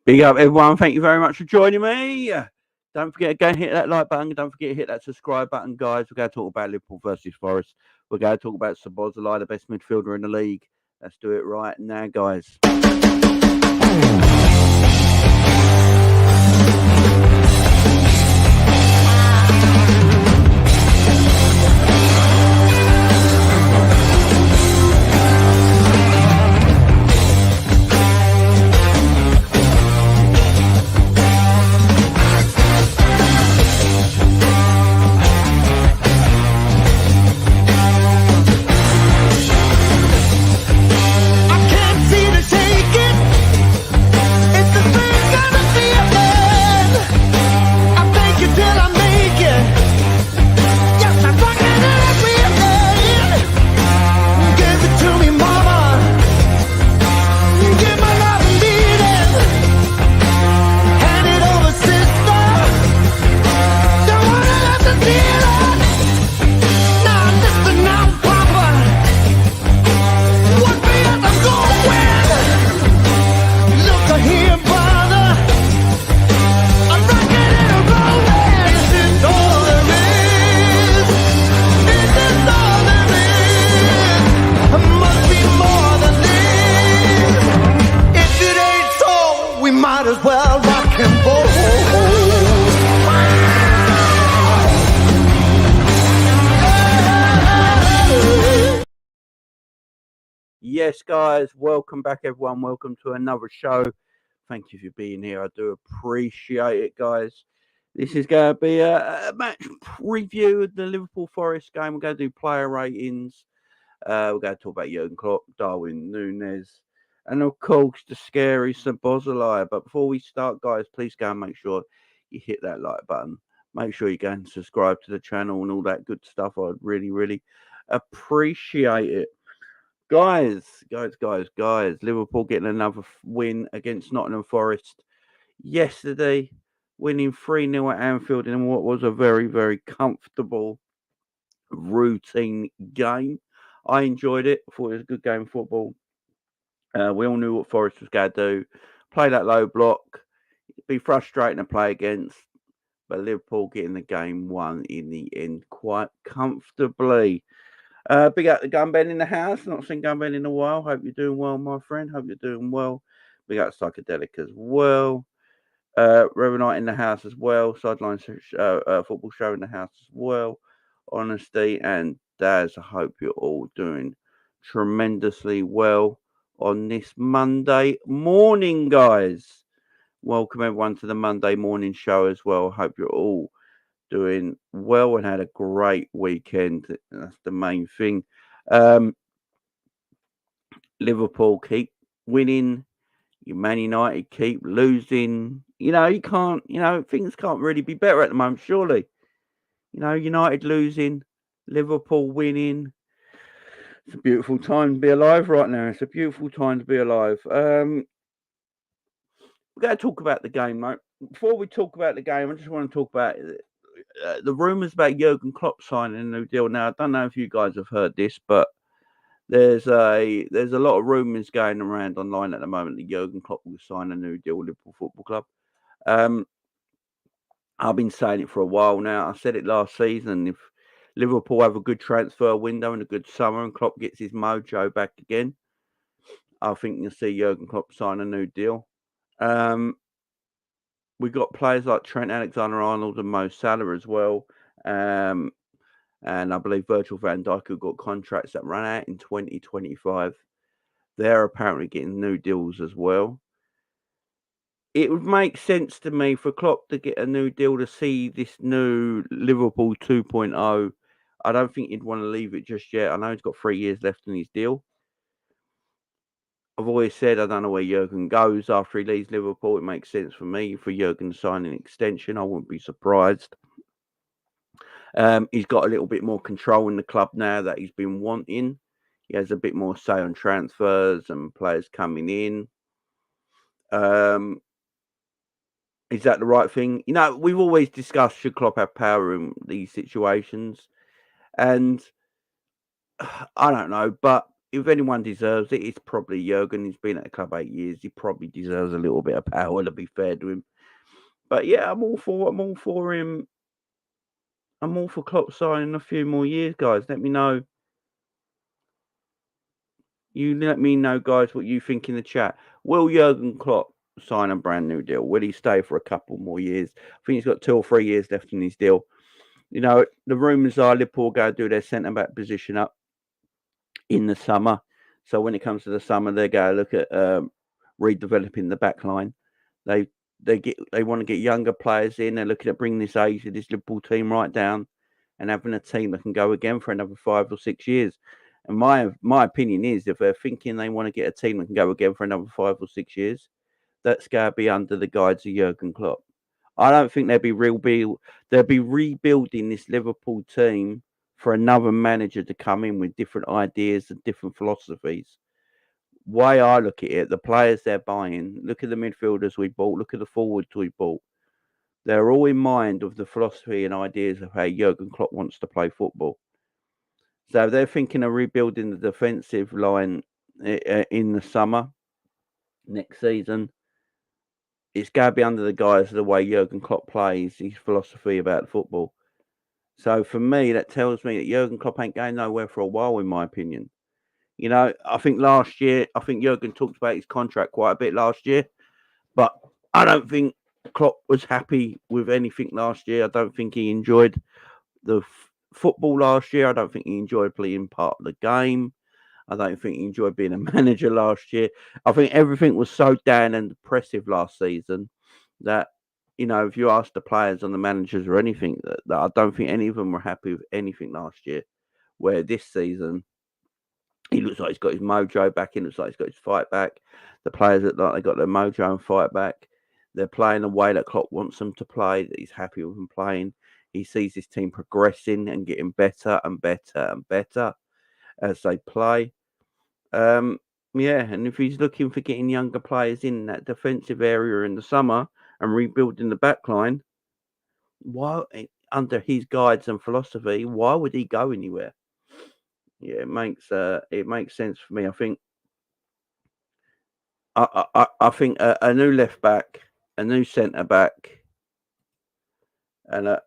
Big up, everyone. Thank you very much for joining me. Don't forget to go and hit that like button. Don't forget to hit that subscribe button, guys. We're going to talk about Liverpool versus Forest. We're going to talk about Szoboszlai, the best midfielder in the league. Let's do it right now, guys. Yes, guys, welcome back, everyone. Welcome to another show. Thank you for being here. I do appreciate it, guys. This is going to be a match review of the Liverpool Forest game. We're going to do player ratings. We're going to talk about Jurgen Klopp, Darwin, Nunez, and of course the scary Szoboszlai. But before we start, guys, please go and make sure you hit that like button. Make sure you go and subscribe to the channel and all that good stuff. I'd really, really appreciate it. Guys, Liverpool getting another win against Nottingham Forest yesterday, winning 3-0 at Anfield in what was a very, very comfortable, routine game. I enjoyed it. I thought it was a good game of football. We all knew what Forest was going to do. Play that low block. Be frustrating to play against. But Liverpool getting the game won in the end quite comfortably. Big up the Gunben in the house. Not seen Gunben in a while. Hope you're doing well, my friend. Hope you're doing well. Big up Psychedelic as well. Revenite in the house as well. Sideline football show in the house as well. Honesty and Daz. I hope you're all doing tremendously well on this Monday morning, guys. Welcome everyone to the Monday morning show as well. Hope you're all doing well and had a great weekend. That's the main thing. Liverpool keep winning. Man United keep losing. You can't, things can't really be better at the moment, surely. United losing, Liverpool winning. It's a beautiful time to be alive right now. It's a beautiful time to be alive. We're going to talk about the game, mate. Before we talk about the game, I just want to talk about the rumours about Jurgen Klopp signing a new deal. Now, I don't know if you guys have heard this, but there's a lot of rumours going around online at the moment that Jurgen Klopp will sign a new deal with Liverpool Football Club. I've been saying it for a while now. I said it last season. If Liverpool have a good transfer window and a good summer and Klopp gets his mojo back again, I think you'll see Jurgen Klopp sign a new deal. We've got players like Trent Alexander-Arnold and Mo Salah as well. And I believe Virgil van Dijk have got contracts that run out in 2025. They're apparently getting new deals as well. It would make sense to me for Klopp to get a new deal to see this new Liverpool 2.0. I don't think he'd want to leave it just yet. I know he's got 3 years left in his deal. I've always said I don't know where Jurgen goes after he leaves Liverpool. It makes sense for me for Jurgen to sign an extension. I wouldn't be surprised. He's got a little bit more control in the club now that he's been wanting. He has a bit more say on transfers and players coming in. Is that the right thing? We've always discussed should Klopp have power in these situations. And I don't know, but if anyone deserves it, it's probably Jurgen. He's been at the club 8 years. He probably deserves a little bit of power, to be fair to him. But yeah, I'm all for him. I'm all for Klopp signing a few more years, guys. Let me know. You let me know, guys, what you think in the chat. Will Jurgen Klopp sign a brand new deal? Will he stay for a couple more years? I think he's got 2 or 3 years left in his deal. You know, the rumours are Liverpool go do their centre back position up in the summer. So when it comes to the summer, they go look at redeveloping the back line. They want to get younger players in. They're looking at bringing this age of this Liverpool team right down and having a team that can go again for another 5 or 6 years. And my opinion is, if they're thinking they want to get a team that can go again for another 5 or 6 years, that's going to be under the guides of Jurgen Klopp. I don't think they'll be rebuilding this Liverpool team for another manager to come in with different ideas and different philosophies. Way I look at it, the players they're buying, look at the midfielders we bought, look at the forwards we bought. They're all in mind of the philosophy and ideas of how Jurgen Klopp wants to play football. So they're thinking of rebuilding the defensive line in the summer next season. It's going to be under the guise of the way Jurgen Klopp plays, his philosophy about football. So for me, that tells me that Jurgen Klopp ain't going nowhere for a while, in my opinion. You know, I think last year, Jurgen talked about his contract quite a bit last year, but I don't think Klopp was happy with anything last year. I don't think he enjoyed the football last year. I don't think he enjoyed playing part of the game. I don't think he enjoyed being a manager last year. I think everything was so down and depressive last season that, you know, if you ask the players and the managers or anything, that I don't think any of them were happy with anything last year. Where this season, he looks like he's got his mojo back. He looks like he's got his fight back. The players look like they got their mojo and fight back. They're playing the way that Klopp wants them to play, that he's happy with them playing. He sees his team progressing and getting better and better and better as they play. Yeah, and if he's looking for getting younger players in that defensive area in the summer and rebuilding the back line, why, under his guides and philosophy, why would he go anywhere? Yeah, it makes sense for me. I think a new left back, a new centre back, and a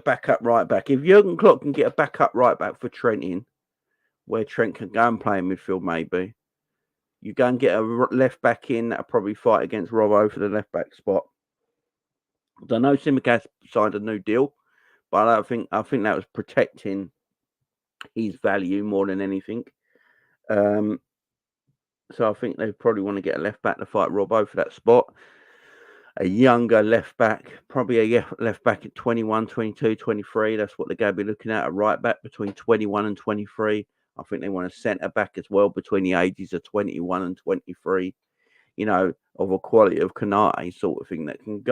backup right back. If Jurgen Klopp can get a backup right back for Trent in, where Trent can go and play in midfield, maybe you go and get a left back in that'll probably fight against Robbo for the left back spot. I know Simicast signed a new deal, but I think that was protecting his value more than anything. So I think they probably want to get a left back to fight Robbo for that spot. A younger left back, probably a left back at 21, 22, 23. That's what they're going to be looking at. A right back between 21 and 23. I think they want a centre back as well between the ages of 21 and 23. You know, of a quality of Konate sort of thing that can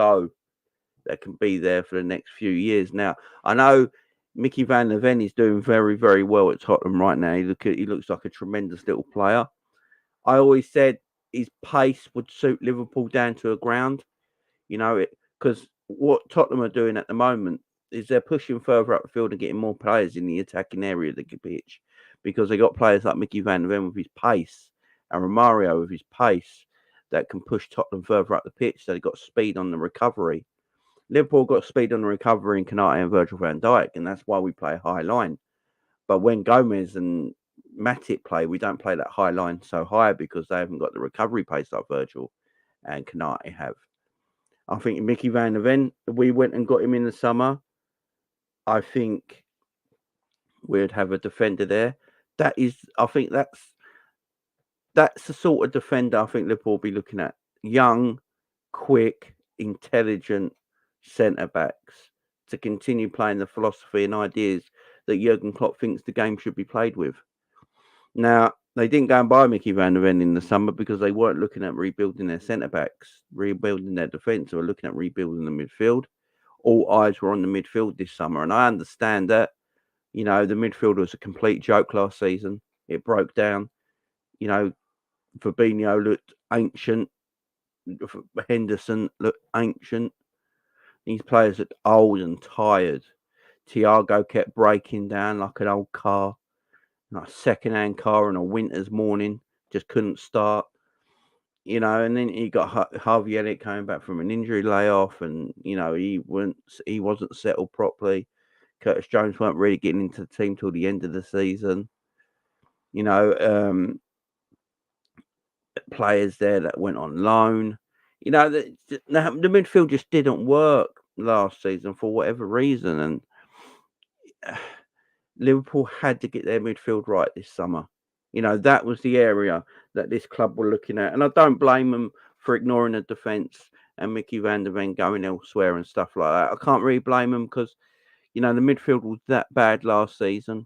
be there for the next few years. Now, I know Mickey van der Ven is doing very, very well at Tottenham right now. He looks like a tremendous little player. I always said his pace would suit Liverpool down to a ground, you know, because what Tottenham are doing at the moment is they're pushing further up the field and getting more players in the attacking area of the pitch, because they got players like Mickey van der Ven with his pace and Romario with his pace that can push Tottenham further up the pitch. So they've got speed on the recovery. Liverpool got speed on the recovery in Konate and Virgil van Dijk, and that's why we play a high line. But when Gomez and Matip play, we don't play that high line so high because they haven't got the recovery pace like Virgil and Konate have. I think Mickey van der Ven, we went and got him in the summer. I think we'd have a defender there. I think that's the sort of defender I think Liverpool will be looking at. Young, quick, intelligent centre backs to continue playing the philosophy and ideas that Jurgen Klopp thinks the game should be played with. Now, they didn't go and buy Mickey van der Ven in the summer because they weren't looking at rebuilding their centre backs, rebuilding their defence. They were looking at rebuilding the midfield. All eyes were on the midfield this summer, and I understand that. You know, the midfield was a complete joke last season. It broke down. You know, Fabinho looked ancient. Henderson looked ancient. These players looked old and tired. Thiago kept breaking down like an old car. like a second-hand car on a winter's morning, just couldn't start. And then you got Harvey Elliott coming back from an injury layoff, and he wasn't settled properly. Curtis Jones weren't really getting into the team till the end of the season. Players there that went on loan. The midfield just didn't work last season for whatever reason, and Liverpool had to get their midfield right this summer. That was the area that this club were looking at, and I don't blame them for ignoring the defence and Mickey van der Ven going elsewhere and stuff like that. I can't really blame them because the midfield was that bad last season.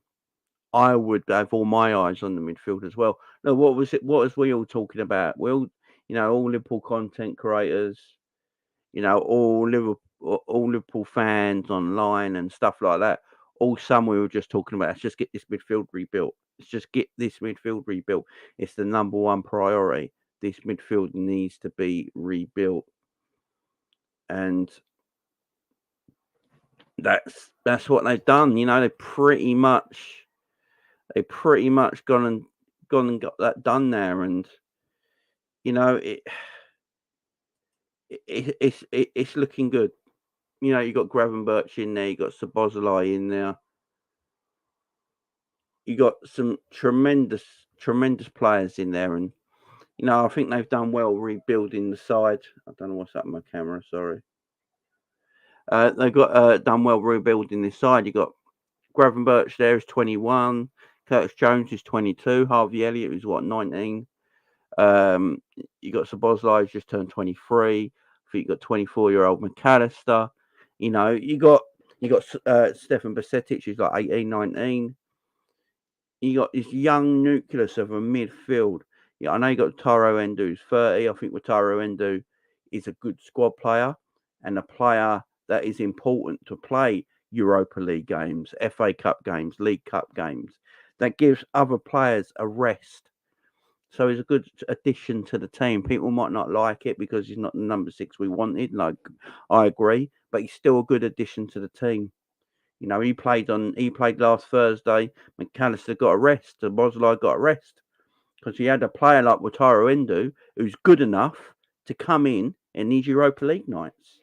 I would have all my eyes on the midfield as well. No, what was it? What was we all talking about? We all Liverpool content creators, all Liverpool fans online and stuff like that. All summer we were just talking about, let's just get this midfield rebuilt. Let's just get this midfield rebuilt. It's the number one priority. This midfield needs to be rebuilt, and that's what they've done. They pretty much gone and got that done there, and it's looking good. You got Gravenberch in there, you got Szoboszlai in there, you got some tremendous players in there, and I think they've done well rebuilding the side. I don't know what's up with my camera. Sorry. They've got done well rebuilding this side. You got Gravenberch there is 21. Curtis Jones is 22. Harvey Elliott is 19. You got Szoboszlai who's just turned 23. I think you got 24-year-old McAllister. You got Stefan Bajcetic who's like 18, 19. You got this young nucleus of a midfield. I know you got Taro Endo who's 30. I think Taro Endo is a good squad player and a player that is important to play Europa League games, FA Cup games, League Cup games. That gives other players a rest. So he's a good addition to the team. People might not like it because he's not the number 6 we wanted. Like, I agree, but he's still a good addition to the team. He played last Thursday. McAllister got a rest. Szoboszlai got a rest because he had a player like Wataru Endo who's good enough to come in these Europa League nights.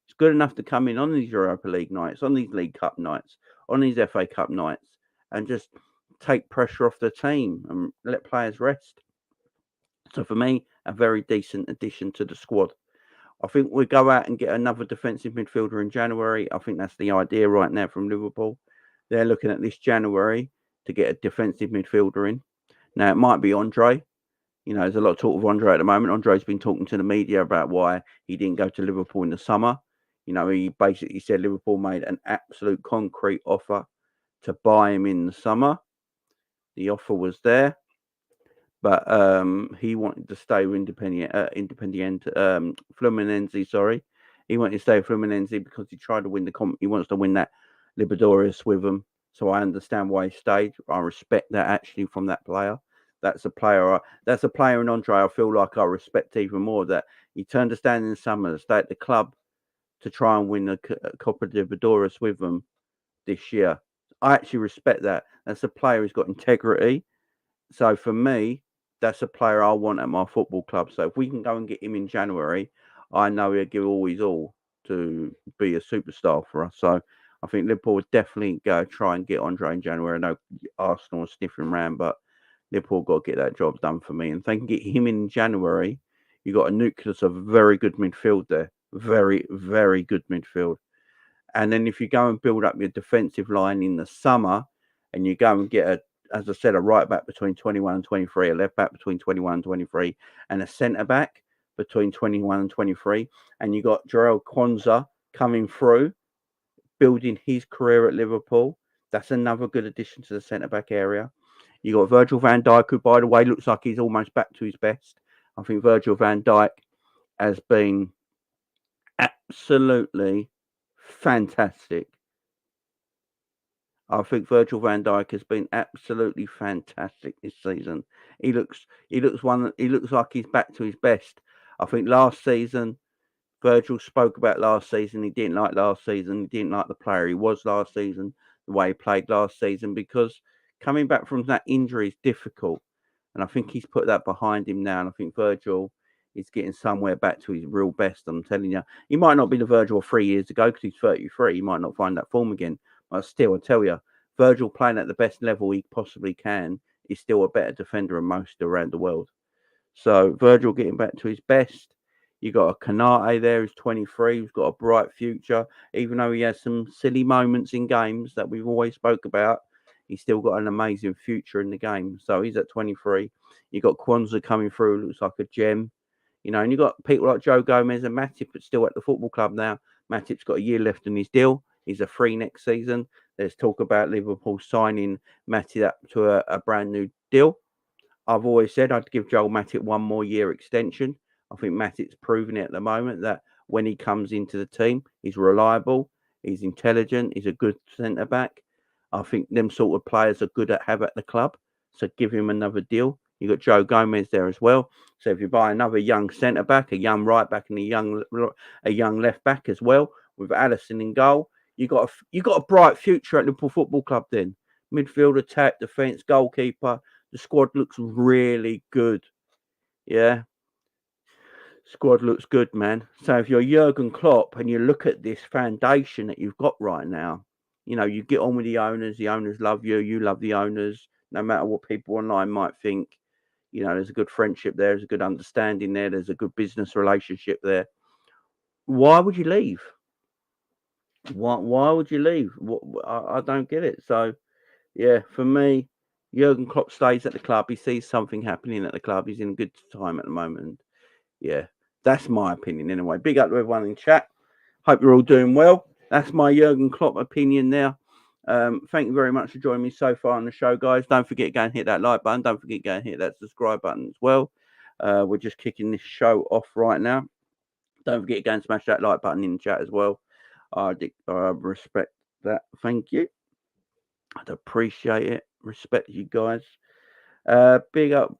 It's good enough to come in on these Europa League nights, on these League Cup nights, on these FA Cup nights, and just take pressure off the team and let players rest. So for me, a very decent addition to the squad. I think we go out and get another defensive midfielder in January. I think that's the idea right now from Liverpool. They're looking at this January to get a defensive midfielder in. Now, it might be Andre. There's a lot of talk of Andre at the moment. Andre's been talking to the media about why he didn't go to Liverpool in the summer. He basically said Liverpool made an absolute concrete offer to buy him in the summer. The offer was there, but he wanted to stay with Fluminense. Sorry, he wanted to stay with Fluminense because he tried to win he wants to win that Libertadores with them. So I understand why he stayed. I respect that actually from that player. That's a player in Andre I feel like I respect even more. That he turned to stand in the summer to stay at the club to try and win the Copa Libertadores with them this year. I actually respect that. That's a player who's got integrity. So for me, that's a player I want at my football club. So if we can go and get him in January, I know he'll give all his all to be a superstar for us. So I think Liverpool would definitely go try and get Andre in January. I know Arsenal are sniffing around, but Liverpool got to get that job done for me. And if they can get him in January, you've got a nucleus of very good midfield there. Very, very good midfield. And then if you go and build up your defensive line in the summer and you go and get as I said, a right back between 21 and 23, a left back between 21 and 23, and a centre back between 21 and 23. And you got Jarell Quansah coming through, building his career at Liverpool. That's another good addition to the centre back area. You got Virgil van Dijk, who, by the way, looks like he's almost back to his best. I think Virgil van Dijk has been absolutely fantastic. I think Virgil van Dijk has been absolutely fantastic this season. He looks like he's back to his best. I think last season, Virgil spoke about last season. He didn't like last season. He didn't like the player he was last season, the way he played last season, because Coming back from that injury is difficult. And I think he's put that behind him now. And I think Virgil is getting somewhere back to his real best. I'm telling you, he might not be the Virgil of 3 years ago because he's 33. He might not find that form again. But still, I tell you, Virgil playing at the best level he possibly can is still a better defender than most around the world. So Virgil getting back to his best. You got a Kanate there who's 23, who's got a bright future. Even though he has some silly moments in games that we've always spoke about, he's still got an amazing future in the game. So he's at 23. You got Kwanzaa coming through, looks like a gem. You know, and you got people like Joe Gomez and Matip, but still at the football club now. Matip's got a year left in his deal. He's a free next season. There's talk about Liverpool signing Matip up to a brand new deal. I've always said I'd give Joel Matip 1 more year extension. I think Matip's proven it at the moment that when he comes into the team, he's reliable, he's intelligent, he's a good centre back. I think them sort of players are good at have at the club. So give him another deal. You got Joe Gomez there as well. So if you buy another young centre back, a young right back, and a young left back as well, with Alisson in goal, you got a bright future at Liverpool Football Club. Then midfield, attack, defence, goalkeeper. The squad looks really good. Yeah. Squad looks good, man. So if you're Jurgen Klopp and you look at this foundation that you've got right now, you know, you get on with the owners love you, you love the owners, no matter what people online might think. You know, there's a good friendship there, there's a good understanding there, there's a good business relationship there. Why would you leave? Why would you leave? I don't get it. So, yeah, for me, Jurgen Klopp stays at the club. He sees something happening at the club. He's in a good time at the moment. Yeah, that's my opinion anyway. Big up to everyone in chat. Hope you're all doing well. That's my Jurgen Klopp opinion there. Thank you very much for joining me so far on the show, guys. Don't forget to go and hit that like button. Don't forget to go and hit that subscribe button as well. We're just kicking this show off right now. Don't forget to go and smash that like button in the chat as well. I respect that. Thank you. I'd appreciate it. Respect you guys. Big up.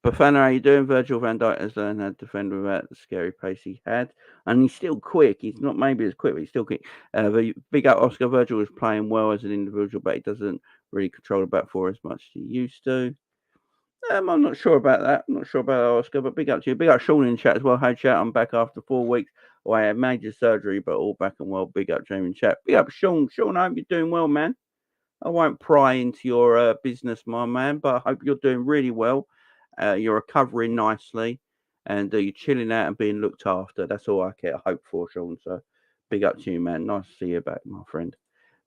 Bafana, how you doing? Virgil van Dijk has learned how to defend without the scary pace he had. And he's still quick. He's not maybe as quick, but he's still quick. Big up Oscar. Virgil is playing well as an individual, but he doesn't really control the back four as much as he used to. I'm not sure about that. I'm not sure about that, Oscar, but big up to you. Big up Sean in the chat as well. Hey, chat. I'm back after 4 weeks. I had major surgery, but all back and well. Big up Jamie in chat. Big up Sean. Sean, I hope you're doing well, man. I won't pry into your business, my man, but I hope you're doing really well. You're recovering nicely, and you're chilling out and being looked after. That's all I hope for, Sean. So big up to you, man. Nice to see you back, my friend.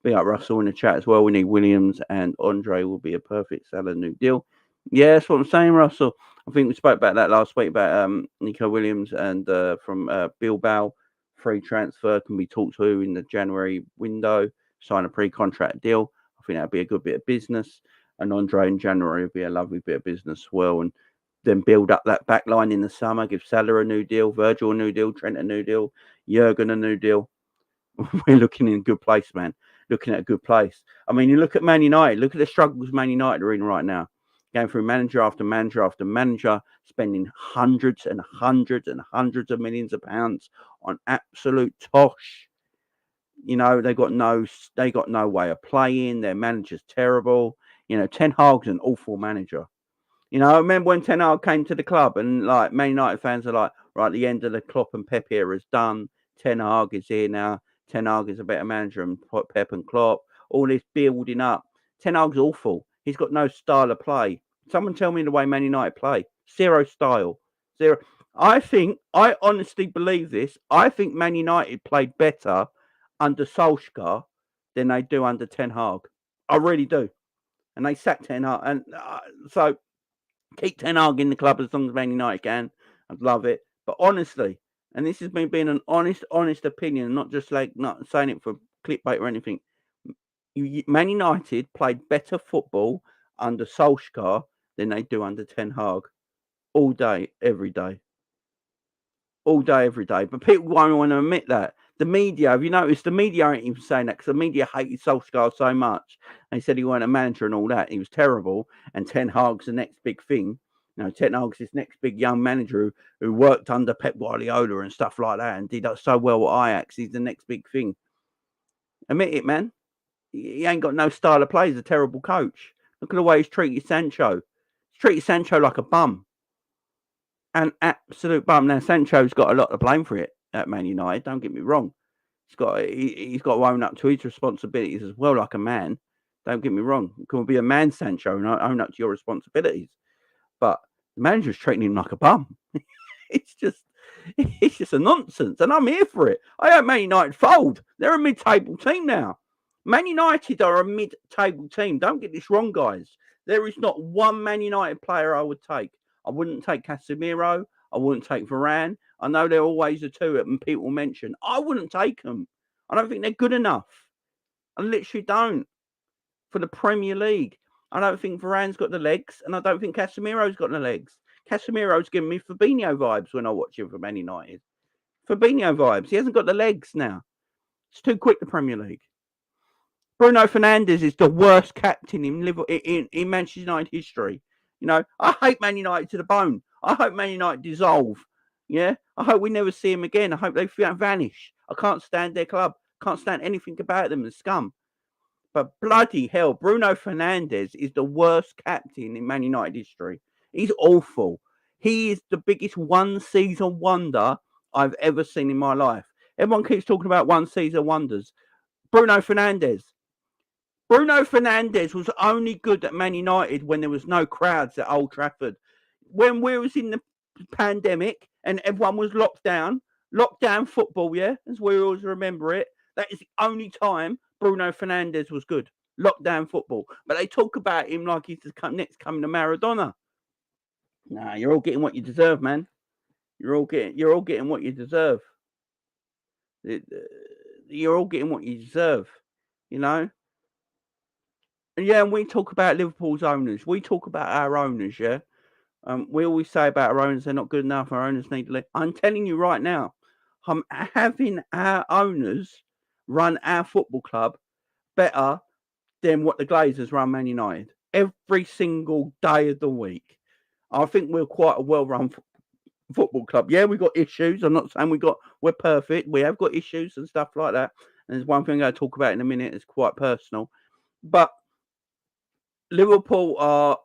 Big up Russell in the chat as well. We need Williams and Andre will be a perfect Salah new deal. Yeah, that's what I'm saying, Russell. I think we spoke about that last week about Nico Williams and from Bilbao. Free transfer can be talked to in the January window. Sign a pre-contract deal. I think that'd be a good bit of business. And Andre in January would be a lovely bit of business as well. And then build up that back line in the summer. Give Salah a new deal, Virgil a new deal, Trent a new deal, Jurgen a new deal. We're looking in a good place, man. Looking at a good place. I mean, you look at Man United. Look at the struggles Man United are in right now. Going through manager after manager after manager, spending hundreds and hundreds and hundreds of millions of pounds on absolute tosh. You know, they got no way of playing. Their manager's terrible. You know, Ten Hag's an awful manager. You know, I remember when Ten Hag came to the club and like Man United fans are like, right, the end of the Klopp and Pep era is done. Ten Hag is here now. Ten Hag is a better manager than Pep and Klopp. All this building up. Ten Hag's awful. He's got no style of play. Someone tell me the way Man United play. Zero style. Zero. I honestly believe this. I think Man United played better under Solskjaer than they do under Ten Hag. I really do. And they sacked Ten Hag. And so keep Ten Hag in the club as long as Man United can. I'd love it. But honestly, and this has me being an honest opinion, not just like not saying it for clickbait or anything. Man United played better football under Solskjaer than they do under Ten Hag. All day, every day. All day, every day. But people won't want to admit that. The media, have you noticed? The media ain't even saying that because the media hated Solskjaer so much. They said he wasn't a manager and all that. He was terrible. And Ten Hag's the next big thing. You know, Ten Hag's this next big young manager who worked under Pep Guardiola and stuff like that and did so well at Ajax. He's the next big thing. Admit it, man. He ain't got no style of play. He's a terrible coach. Look at the way he's treated Sancho. He's treated Sancho like a bum. An absolute bum. Now, Sancho's got a lot to blame for it at Man United. Don't get me wrong. He's got to own up to his responsibilities as well, like a man. Don't get me wrong. You can be a man, Sancho, and own up to your responsibilities. But the manager's treating him like a bum. it's just a nonsense, and I'm here for it. I hope Man United fold. They're a mid-table team now. Man United are a mid-table team. Don't get this wrong, guys. There is not one Man United player I would take. I wouldn't take Casemiro. I wouldn't take Varane. I know they're always the two that people mention. I wouldn't take them. I don't think they're good enough. I literally don't. For the Premier League, I don't think Varane's got the legs, and I don't think Casemiro's got the legs. Casemiro's giving me Fabinho vibes when I watch him for Man United. Fabinho vibes. He hasn't got the legs now. It's too quick, the Premier League. Bruno Fernandes is the worst captain in Manchester United history. You know, I hate Man United to the bone. I hope Man United dissolve. Yeah, I hope we never see him again. I hope they vanish. I can't stand their club. Can't stand anything about them. The scum. But bloody hell, Bruno Fernandes is the worst captain in Man United history. He's awful. He is the biggest one-season wonder I've ever seen in my life. Everyone keeps talking about one-season wonders. Bruno Fernandes. Bruno Fernandes was only good at Man United when there was no crowds at Old Trafford. When we was in the pandemic and everyone was locked down football, yeah, as we always remember it, that is the only time Bruno Fernandes was good. Lockdown football. But they talk about him like he's the next coming to Maradona. Nah, you're all getting what you deserve, man. You're all getting what you deserve. You're all getting what you deserve, you know? And yeah, and we talk about Liverpool's owners. We talk about our owners, yeah? We always say about our owners, they're not good enough. Our owners need to leave. I'm telling you right now, I'm having our owners run our football club better than what the Glazers run Man United every single day of the week. I think we're quite a well-run football club. Yeah, we've got issues. I'm not saying we're perfect. We have got issues and stuff like that. And there's one thing I'm going to talk about in a minute. It's quite personal. But Liverpool are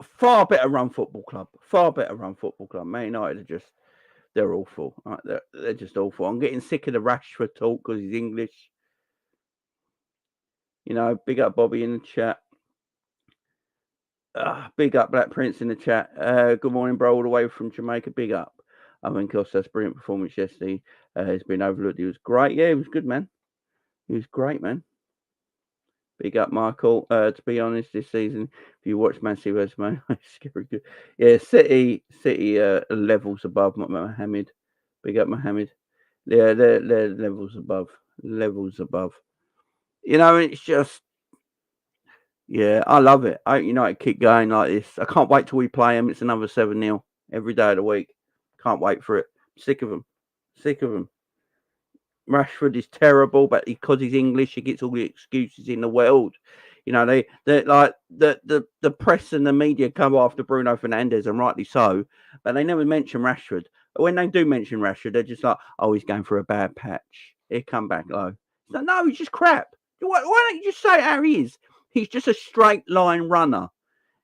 far better run football club. Far better run football club. Man United are they're awful. Right? They're just awful. I'm getting sick of the Rashford talk because he's English. You know, big up Bobby in the chat. Big up Black Prince in the chat. Good morning, bro, all the way from Jamaica. Big up. I think Costa's brilliant performance yesterday. Has been overlooked. He was great. Yeah, he was good, man. He was great, man. Big up, Michael. To be honest, this season, if you watch Man City versus Man, scary good. Yeah, City levels above Mohammed. Big up, Mohammed. Yeah, they're levels above. Levels above. You know, it's just. Yeah, I love it. I hope United keep going like this. I can't wait till we play them. It's another 7-0 every day of the week. Can't wait for it. Sick of them. Sick of them. Rashford is terrible, but because he's English, he gets all the excuses in the world. You know, they like the press and the media come after Bruno Fernandes, and rightly so, but they never mention Rashford. But when they do mention Rashford, they're just like, oh, he's going for a bad patch. He'll come back low. So, no, he's just crap. Why don't you just say how he is? He's just a straight line runner.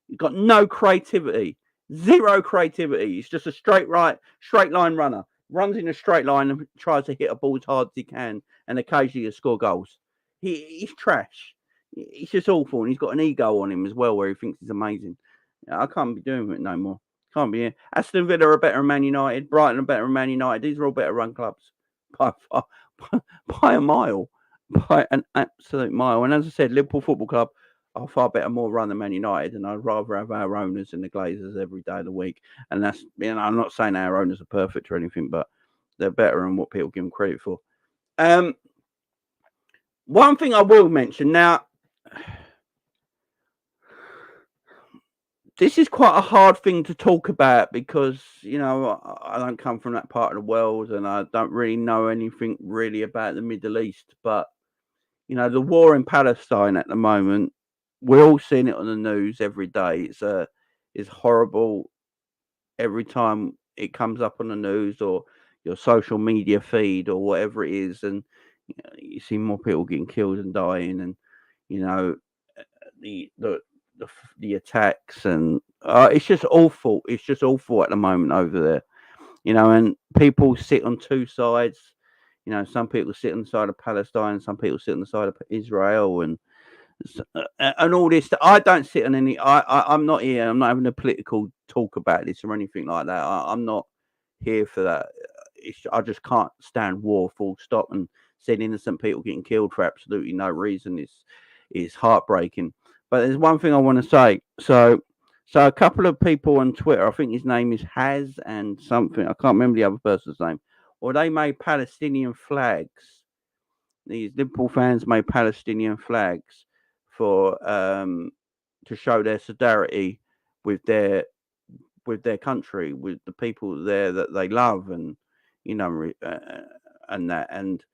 He's got no creativity. Zero creativity. He's just a straight line runner. Runs in a straight line and tries to hit a ball as hard as he can, and occasionally to score goals. He's trash. He's just awful, and he's got an ego on him as well, where he thinks he's amazing. I can't be doing it no more. Can't be here. Aston Villa are better than Man United. Brighton are better than Man United. These are all better run clubs by a mile, by an absolute mile. And as I said, Liverpool Football Club are far better, more run than Man United, and I'd rather have our owners than the Glazers every day of the week. And that's, I'm not saying our owners are perfect or anything, but they're better than what people give them credit for. One thing I will mention now, this is quite a hard thing to talk about because, I don't come from that part of the world and I don't really know anything really about the Middle East. But, the war in Palestine at the moment, we're all seeing it on the news every day. It's horrible every time it comes up on the news or your social media feed or whatever it is. And, You see more people getting killed and dying, and you know the the the attacks, and it's just awful. It's just awful at the moment over there. And people sit on two sides. Some people sit on the side of Palestine, some people sit on the side of Israel, and all this. I don't sit on any. I'm not here. I'm not having a political talk about this or anything like that. I'm not here for that. I just can't stand war. Full stop. And seeing innocent people getting killed for absolutely no reason is heartbreaking. But there's one thing I want to say. So a couple of people on Twitter, I think his name is Haz and something. I can't remember the other person's name. Or they made Palestinian flags. These Liverpool fans made Palestinian flags for to show their solidarity with their country, with the people there that they love, and and that, and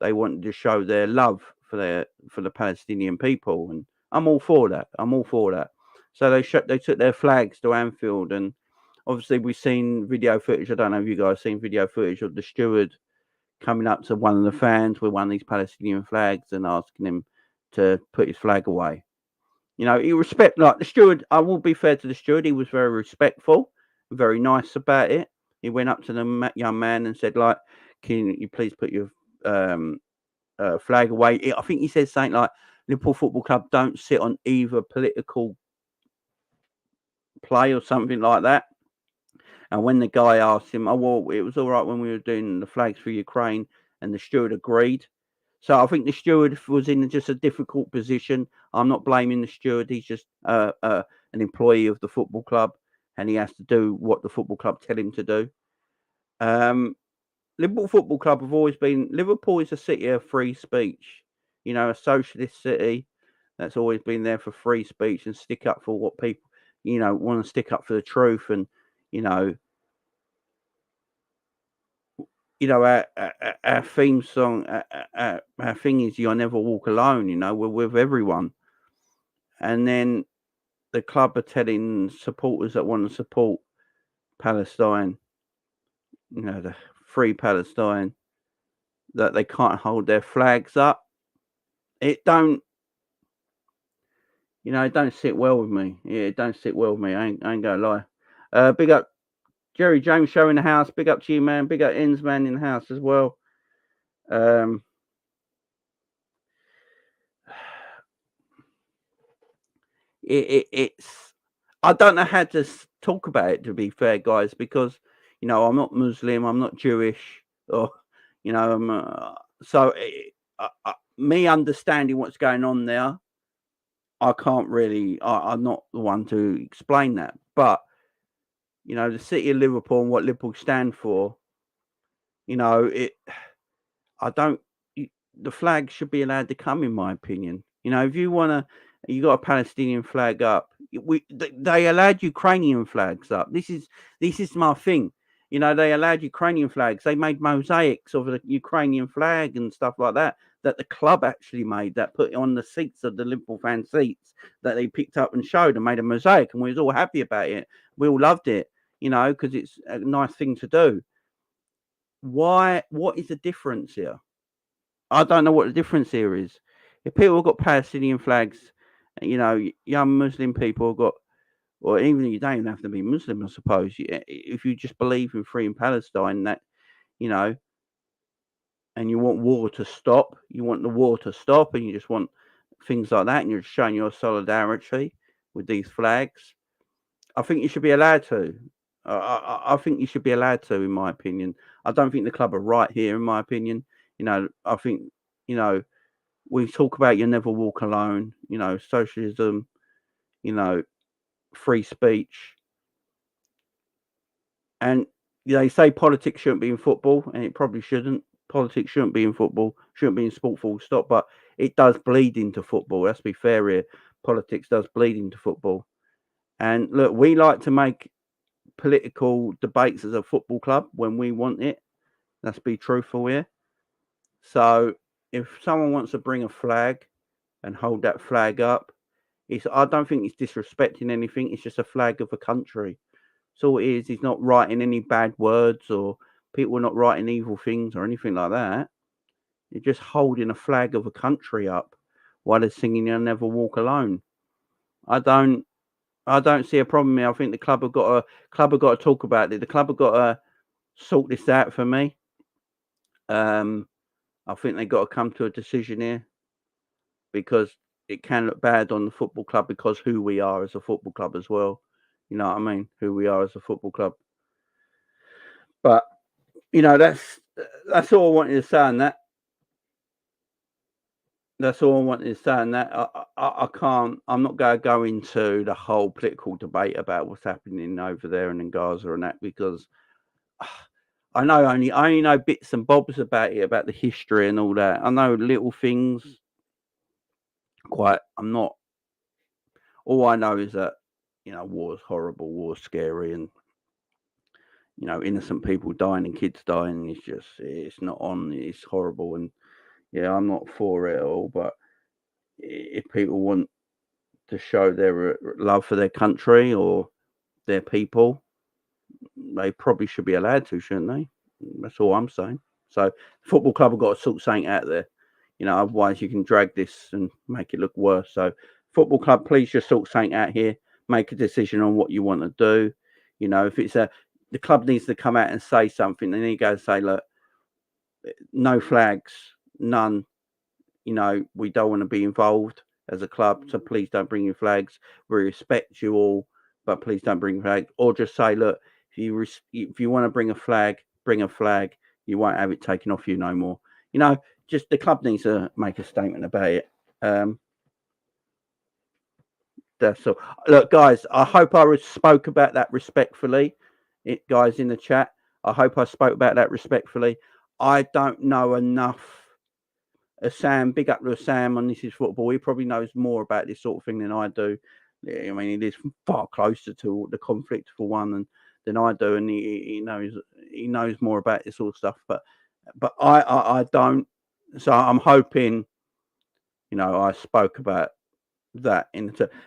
they wanted to show their love for the Palestinian people, and I'm all for that. I'm all for that. So they took their flags to Anfield, and obviously we've seen video footage. I don't know if you guys seen video footage of the steward coming up to one of the fans with one of these Palestinian flags and asking him to put his flag away. He like the steward. I will be fair to the steward. He was very respectful, very nice about it. He went up to the young man and said, like, "Can you please put your flag away?" I think he said something like, "Liverpool Football Club don't sit on either political play," or something like that. And when the guy asked him, "Oh, well, it was all right when we were doing the flags for Ukraine," and the steward agreed. So I think the steward was in just a difficult position. I'm not blaming the steward. He's just an employee of the football club, and he has to do what the football club tell him to do. Liverpool Football Club have always been. Liverpool is a city of free speech. A socialist city that's always been there for free speech and stick up for what people, want to stick up for the truth. And our theme song, our thing is "You'll Never Walk Alone." We're with everyone, and then the club are telling supporters that want to support Palestine, the free Palestine, that they can't hold their flags up. It don't sit well with me. Yeah, it don't sit well with me. I ain't gonna lie. Big up Jerry James show in the house. Big up to you, man. Big up Ends man in the house as well. It's I don't know how to talk about it, to be fair, guys, because I'm not Muslim, I'm not Jewish, or I'm so me understanding what's going on there, I can't really. I'm not the one to explain that, but the city of Liverpool and what Liverpool stand for, it. I don't. The flag should be allowed to come, in my opinion. If you you got a Palestinian flag up. They allowed Ukrainian flags up. This is my thing. They allowed Ukrainian flags. They made mosaics of the Ukrainian flag and stuff like that. That the club actually made, that put on the seats of the Liverpool fan seats, that they picked up and showed and made a mosaic, and we was all happy about it. We all loved it, because it's a nice thing to do. Why? What is the difference here? I don't know what the difference here is. If people have got Palestinian flags, young Muslim people have got, or even you don't even have to be Muslim, I suppose. If you just believe in freeing Palestine, that and you want war to stop, you want the war to stop, and you just want things like that, and you're showing your solidarity with these flags. I think you should be allowed to. I think you should be allowed to, in my opinion. I don't think the club are right here, in my opinion. I think, we talk about "you never walk alone," socialism, free speech. And they say politics shouldn't be in football, and it probably shouldn't. Politics shouldn't be in football, shouldn't be in sport, full stop, but it does bleed into football. Let's be fair here. Politics does bleed into football. And look, we like to make political debates as a football club when we want it. Let's be truthful here. So if someone wants to bring a flag and hold that flag up, I don't think it's disrespecting anything. It's just a flag of a country. So it is. He's not writing any bad words, or people are not writing evil things or anything like that. You're just holding a flag of a country up while they're singing "You'll Never Walk Alone." I don't see a problem here. I think the club have got to talk about it. The club have got to sort this out for me. I think they've got to come to a decision here, because it can look bad on the football club, because who we are as a football club as well. You know what I mean? Who we are as a football club. But that's all I wanted to say on that. That's all I wanted to say on that. I can't. I'm not going to go into the whole political debate about what's happening over there and in Gaza and that, because I only know bits and bobs about it, about the history and all that. I know little things. I'm not. All I know is that war's horrible, war's scary, and innocent people dying and kids dying. It's not on. It's horrible, and yeah, I'm not for it at all. But if people want to show their love for their country or their people, they probably should be allowed to, shouldn't they? That's all I'm saying. So, football club have got to sort something out there. Otherwise you can drag this and make it look worse. So, football club, please just sort something out here. Make a decision on what you want to do. If it's the club needs to come out and say something. They need to go and say, look, no flags, none. We don't want to be involved as a club, so please don't bring your flags. We respect you all, but please don't bring flags. Or just say, look, if you want to bring a flag, bring a flag. You won't have it taken off you no more. Just the club needs to make a statement about it. That's all. Look, guys, I hope I spoke about that respectfully. Guys in the chat, I hope I spoke about that respectfully. I don't know enough. Sam, big up to Sam on This Is Football. He probably knows more about this sort of thing than I do. I mean, he lives far closer to the conflict for one than I do, and he knows more about this sort of stuff. But I don't. So I'm hoping, I spoke about that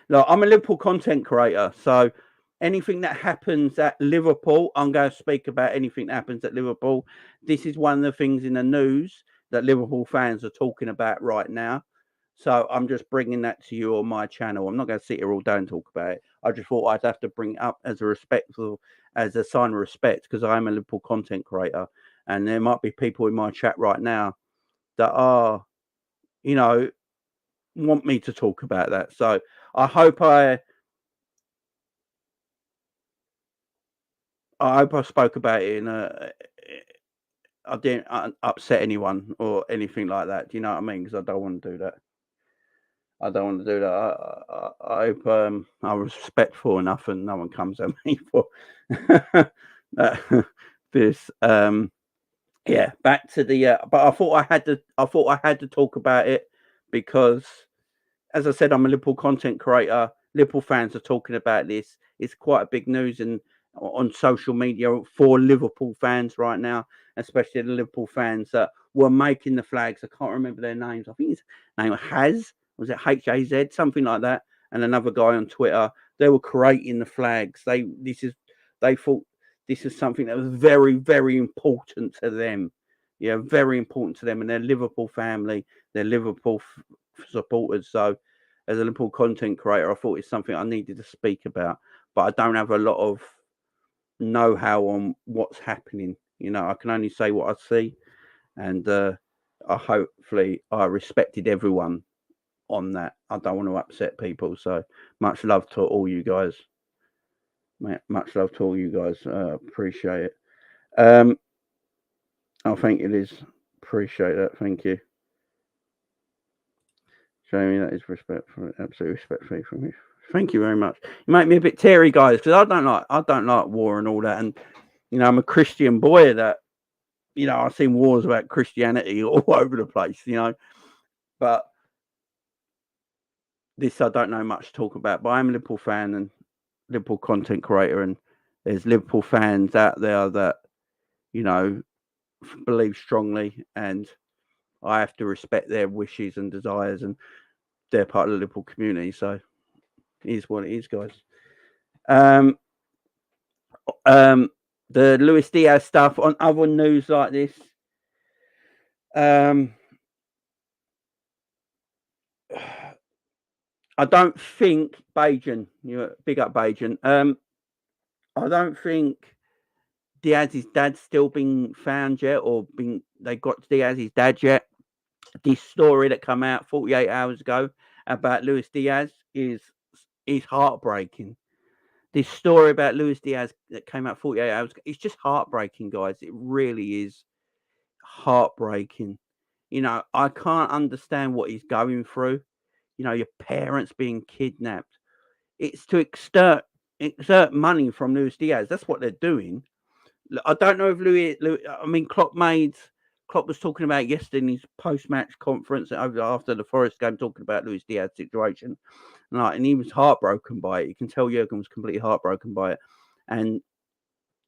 no, I'm a Liverpool content creator, so anything that happens at Liverpool, I'm going to speak about anything that happens at Liverpool. This is one of the things in the news that Liverpool fans are talking about right now. So I'm just bringing that to you on my channel. I'm not going to sit here all day and talk about it. I just thought I'd have to bring it up as a sign of respect, because I am a Liverpool content creator, and there might be people in my chat right now that are, want me to talk about that. So I hope I spoke about it I didn't upset anyone or anything like that. Do you know what I mean? Because I don't want to do that. I hope I'm respectful enough and no one comes at me for this. Yeah, back to the. But I thought I had to talk about it, because, as I said, I'm a Liverpool content creator. Liverpool fans are talking about this. It's quite a big news on social media for Liverpool fans right now, especially the Liverpool fans that were making the flags. I can't remember their names. I think his name was it HAZ, something like that, and another guy on Twitter. They were creating the flags. They thought this is something that was very, very important to them. Yeah, very important to them and their Liverpool family, their Liverpool supporters. So, as a Liverpool content creator, I thought it's something I needed to speak about, but I don't have a lot of know-how on what's happening. I can only say what I see, and hopefully I respected everyone on that. I don't want to upset people. So much love to all you guys. Much love to all you guys. Appreciate it. I think it is. Appreciate that. Thank you. Jamie, that is respectful, absolute respect for me. Thank you very much. You make me a bit teary, guys, because I don't like war and all that, and I'm a Christian boy that I've seen wars about Christianity all over the place, but this I don't know much to talk about. But I'm a Liverpool fan and Liverpool content creator, and there's Liverpool fans out there that believe strongly, and I have to respect their wishes and desires, and they're part of the Liverpool community. So it is what it is, guys. The Luis Diaz stuff on other news like this. I don't think Bajan, big up Bajan. I don't think Diaz's dad's still been found yet, or they got Diaz's dad yet. This story that come out 48 hours ago about Luis Diaz is heartbreaking. This story about Luis Diaz that came out 48 hours ago, it's just heartbreaking, guys. It really is heartbreaking. I can't understand what he's going through. Your parents being kidnapped. It's to exert money from Luis Diaz. That's what they're doing. I don't know if Klopp was talking about yesterday in his post-match conference after the Forest game, talking about Luis Diaz's situation, and he was heartbroken by it. You can tell Jurgen was completely heartbroken by it, and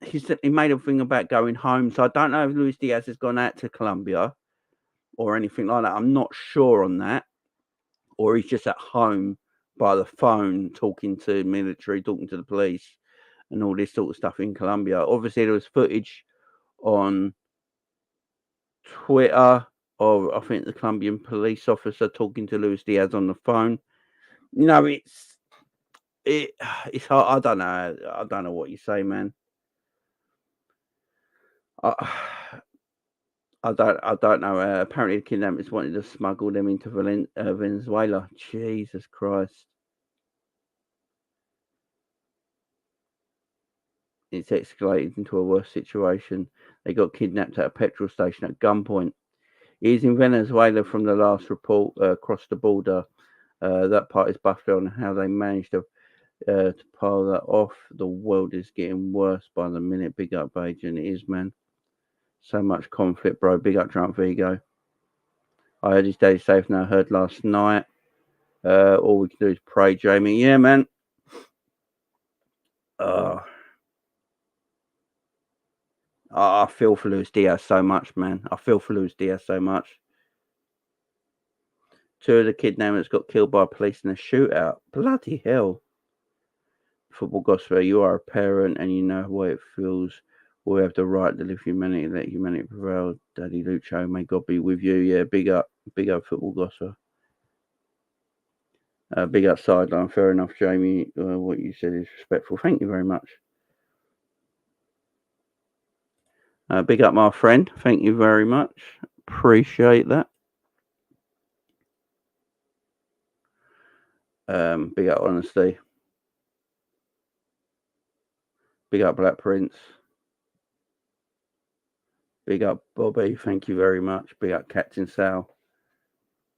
he made a thing about going home. So I don't know if Luis Diaz has gone out to Colombia or anything like that. I'm not sure on that, or he's just at home by the phone talking to military, talking to the police, and all this sort of stuff in Colombia. Obviously, there was footage on Twitter of, I think, the Colombian police officer talking to Luis Diaz on the phone. It's hard. I don't know what you say, man. I don't know. Apparently, the kidnappers wanted to smuggle them into Venezuela. Jesus Christ! It's escalated into a worse situation. They got kidnapped at a petrol station at gunpoint. He's in Venezuela from the last report. Across the border. That part is buffed on how they managed to pile that off. The world is getting worse by the minute. Big up, Bajan. It is, man. So much conflict, bro. Big up, Trump Vigo. I heard his dad's safe now. Heard last night. All we can do is pray, Jamie. Yeah, man. I feel for Luis Diaz so much, man. I feel for Luis Diaz so much. 2 of the kidnappers got killed by police in a shootout. Bloody hell. Football gospel, you are a parent and you know what it feels. We have the right to live humanity, let humanity prevail. Daddy Lucho, may God be with you. Yeah, big up football gospel. Big up sideline. Fair enough, Jamie. What you said is respectful. Thank you very much. Big up, my friend. Thank you very much. Appreciate that. Big up honesty. Big up Black Prince. Big up Bobby. Thank you very much. Big up Captain Sal.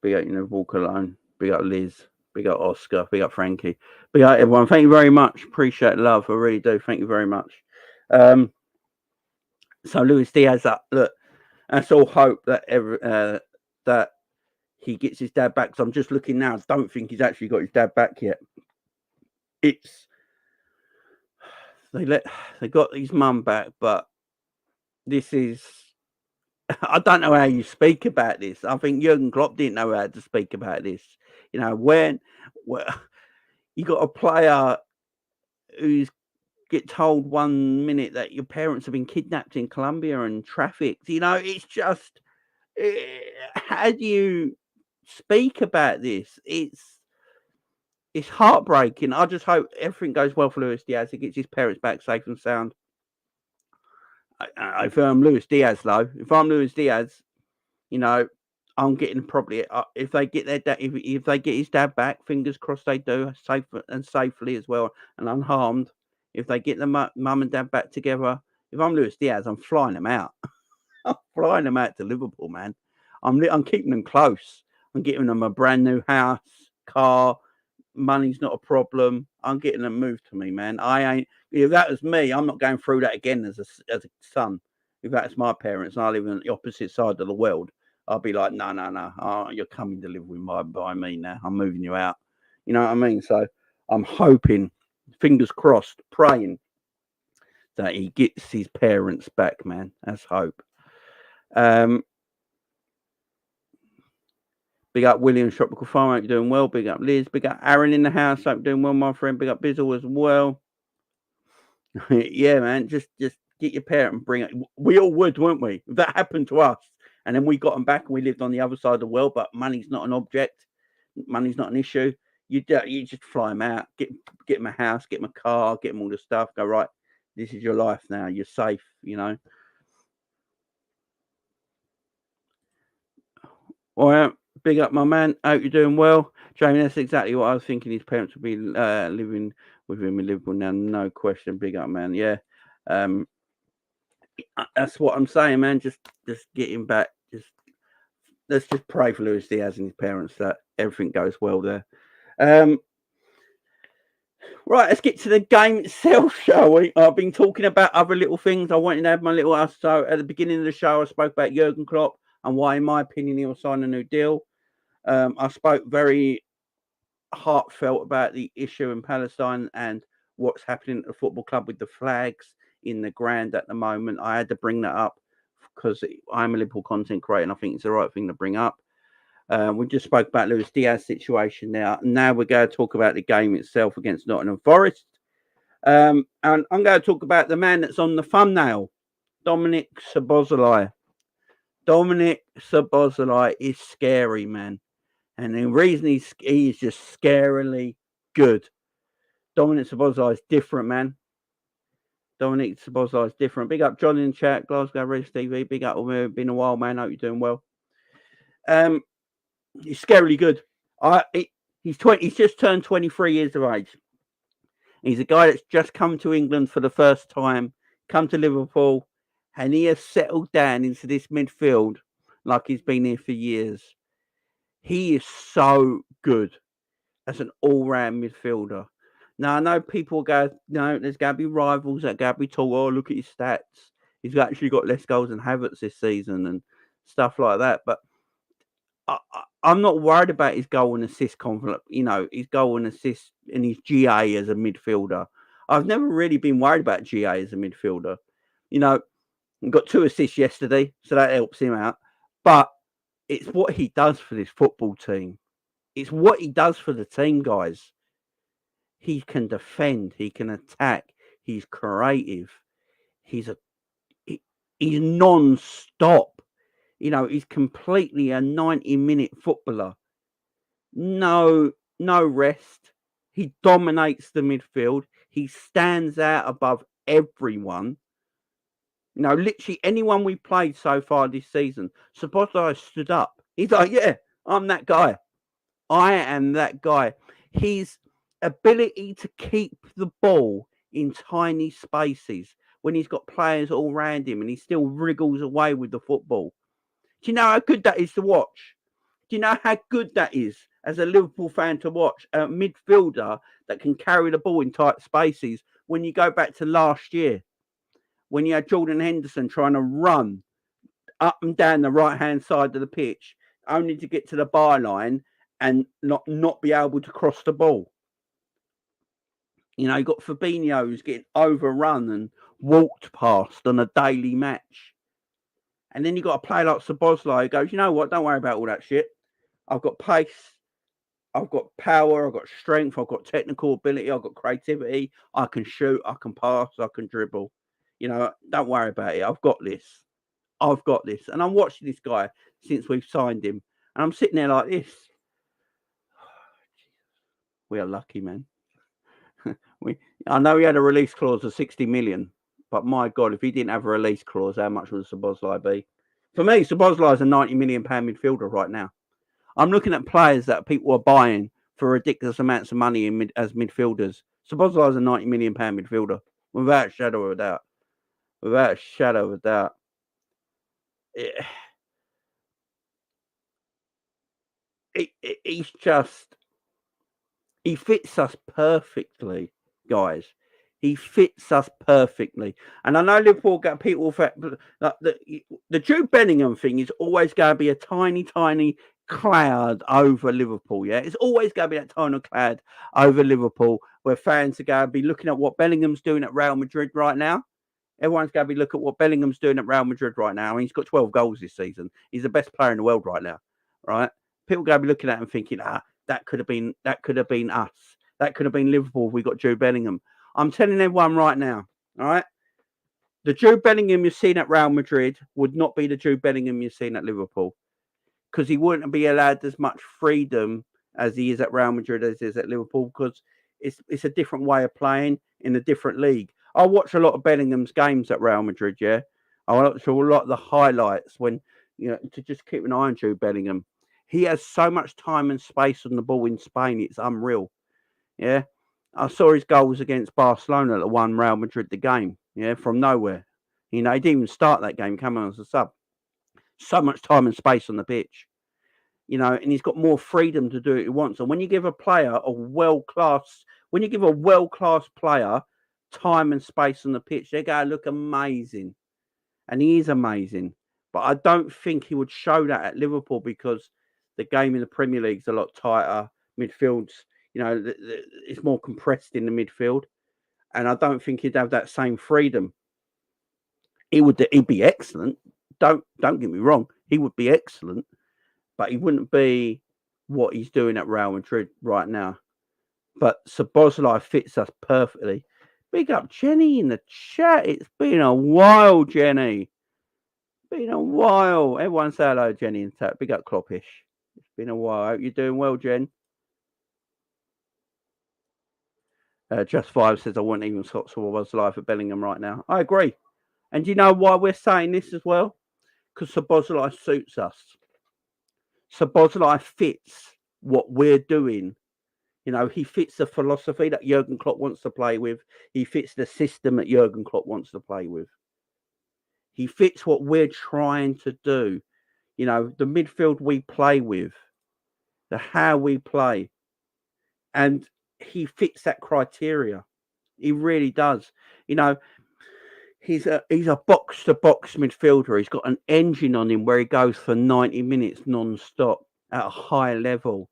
Big up Walk Alone. Big up Liz. Big up Oscar. Big up Frankie. Big up everyone. Thank you very much. Appreciate love. I really do. Thank you very much. So Luis Diaz, look, that's all hope that that he gets his dad back. So I'm just looking now. I don't think he's actually got his dad back yet. They got his mum back, but this is. I don't know how you speak about this. I think Jurgen Klopp didn't know how to speak about this. When you got a player who's get told 1 minute that your parents have been kidnapped in Colombia and trafficked. It's just how do you speak about this? It's heartbreaking. I just hope everything goes well for Luis Diaz. He gets his parents back safe and sound. If I'm Luis Diaz, though, I'm getting probably if they get their dad, if they get his dad back, fingers crossed they do safely as well and unharmed. If they get the mum and dad back together, if I'm Luis Diaz, I'm flying them out. I'm flying them out to Liverpool, man. I'm keeping them close. I'm getting them a brand new house, car. Money's not a problem. I'm getting them moved to me, man. I ain't. If that was me, I'm not going through that again as a son. If that's my parents and I live on the opposite side of the world, I'll be like, no. Oh, you're coming to live with by me now. I'm moving you out. You know what I mean? So I'm hoping, fingers crossed, praying that he gets his parents back, man. That's hope. Big up William Tropical Farm. Hope you're doing well. Big up Liz. Big up Aaron in the house. Hope you're doing well, my friend. Big up Bizzle as well. Yeah, man. Just get your parent and bring it. We all would, weren't we? If that happened to us, and then we got them back and we lived on the other side of the world, but money's not an object. Money's not an issue. You just fly them out, get them a house, get them a car, get them all the stuff. Go, right, this is your life now. You're safe, you know. All right, big up, my man. Hope you're doing well, Jamie. That's exactly what I was thinking. His parents would be living with him in Liverpool now, no question. Big up, man. Yeah, that's what I'm saying, man. Just get him back. Let's just pray for Luis Diaz and his parents that everything goes well there. Right, let's get to the game itself, shall we? I've been talking about other little things. I wanted to have my little so at the beginning of the show, I spoke about Jurgen Klopp and why, in my opinion, he'll sign a new deal. I spoke very heartfelt about the issue in Palestine and what's happening at the football club with the flags in the ground at the moment. I had to bring that up because I'm a Liverpool content creator and I think it's the right thing to bring up. We just spoke about Luis Diaz's situation now. Now we're going to talk about the game itself against Nottingham Forest. And I'm going to talk about the man that's on the thumbnail, Dominik Szoboszlai. Dominik Szoboszlai is scary, man. And the reason he is just scarily good. Dominik Szoboszlai is different, man. Dominik Szoboszlai is different. Big up John in the chat, Glasgow Race TV. Big up, been a while, man. Hope you're doing well. He's scarily good. He's just turned 23 years of age. He's a guy that's just come to England for the first time, come to Liverpool, and he has settled down into this midfield like he's been here for years. He is so good as an all-round midfielder. Now, I know people go, no, there's going to be rivals that going to be told, oh, look at his stats. He's actually got less goals than Havertz this season and stuff like that. But I'm not worried about his goal and assist confidence, his goal and assist and his GA as a midfielder. I've never really been worried about GA as a midfielder. He got 2 assists yesterday, so that helps him out. But it's what he does for this football team. It's what he does for the team, guys. He can defend. He can attack. He's creative. He's non-stop. He's completely a 90-minute footballer. No rest. He dominates the midfield. He stands out above everyone. Literally anyone we played so far this season, Szoboszlai stood up. He's like, yeah, I'm that guy. I am that guy. His ability to keep the ball in tiny spaces when he's got players all around him and he still wriggles away with the football. Do you know how good that is to watch? Do you know how good that is as a Liverpool fan to watch? A midfielder that can carry the ball in tight spaces. When you go back to last year, when you had Jordan Henderson trying to run up and down the right-hand side of the pitch, only to get to the byline and not be able to cross the ball. You got Fabinho who's getting overrun and walked past on a daily match. And then you got a player like Szoboszlai who goes, you know what, don't worry about all that shit. I've got pace, I've got power, I've got strength, I've got technical ability, I've got creativity, I can shoot, I can pass, I can dribble. Don't worry about it. I've got this. And I'm watching this guy since we've signed him. And I'm sitting there like this. We are lucky, man. I know he had a release clause of 60 million. But my God, if he didn't have a release clause, how much would Szoboszlai be? For me, Szoboszlai is a £90 million midfielder right now. I'm looking at players that people are buying for ridiculous amounts of money as midfielders. Szoboszlai is a £90 million midfielder, without a shadow of a doubt. Without a shadow of a doubt. He's just... He fits us perfectly, guys. He fits us perfectly. And I know Liverpool got people... Like the Jude Bellingham thing is always going to be a tiny, tiny cloud over Liverpool, yeah? It's always going to be that tiny cloud over Liverpool where fans are going to be looking at what Bellingham's doing at Real Madrid right now. Everyone's going to be looking at what Bellingham's doing at Real Madrid right now. I mean, he's got 12 goals this season. He's the best player in the world right now, right? People are going to be looking at him thinking, that could have been us. That could have been Liverpool if we got Jude Bellingham. I'm telling everyone right now, all right? The Jude Bellingham you've seen at Real Madrid would not be the Jude Bellingham you've seen at Liverpool because he wouldn't be allowed as much freedom as he is at Real Madrid, as he is at Liverpool, because it's a different way of playing in a different league. I watch a lot of Bellingham's games at Real Madrid, yeah. I watch a lot of the highlights when, to just keep an eye on Jude Bellingham. He has so much time and space on the ball in Spain, it's unreal. Yeah. I saw his goals against Barcelona that won Real Madrid the game, yeah, from nowhere. He didn't even start that game, coming on as a sub. So much time and space on the pitch. And he's got more freedom to do what he wants. And when you give a player when you give a world-class player time and space on the pitch, they're going to look amazing. And he is amazing. But I don't think he would show that at Liverpool because the game in the Premier League is a lot tighter. Midfield's, it's more compressed in the midfield. And I don't think he'd have that same freedom. He'd be excellent. Don't get me wrong. He would be excellent. But he wouldn't be what he's doing at Real Madrid right now. But Szoboszlai fits us perfectly. Big up Jenny in the chat. It's been a while, Jenny. Been a while. Everyone say hello, Jenny in the chat. Big up Kloppish. It's been a while. Hope you're doing well, Jen. Just Five says I wouldn't even swap Szoboszlai for Bellingham right now. I agree. And do you know why we're saying this as well? Because Szoboszlai suits us. Szoboszlai fits what we're doing. He fits the philosophy that Jurgen Klopp wants to play with. He fits the system that Jurgen Klopp wants to play with. He fits what we're trying to do. The midfield we play with, the how we play. And he fits that criteria. He really does. He's a box-to-box midfielder. He's got an engine on him where he goes for 90 minutes non-stop at a high level.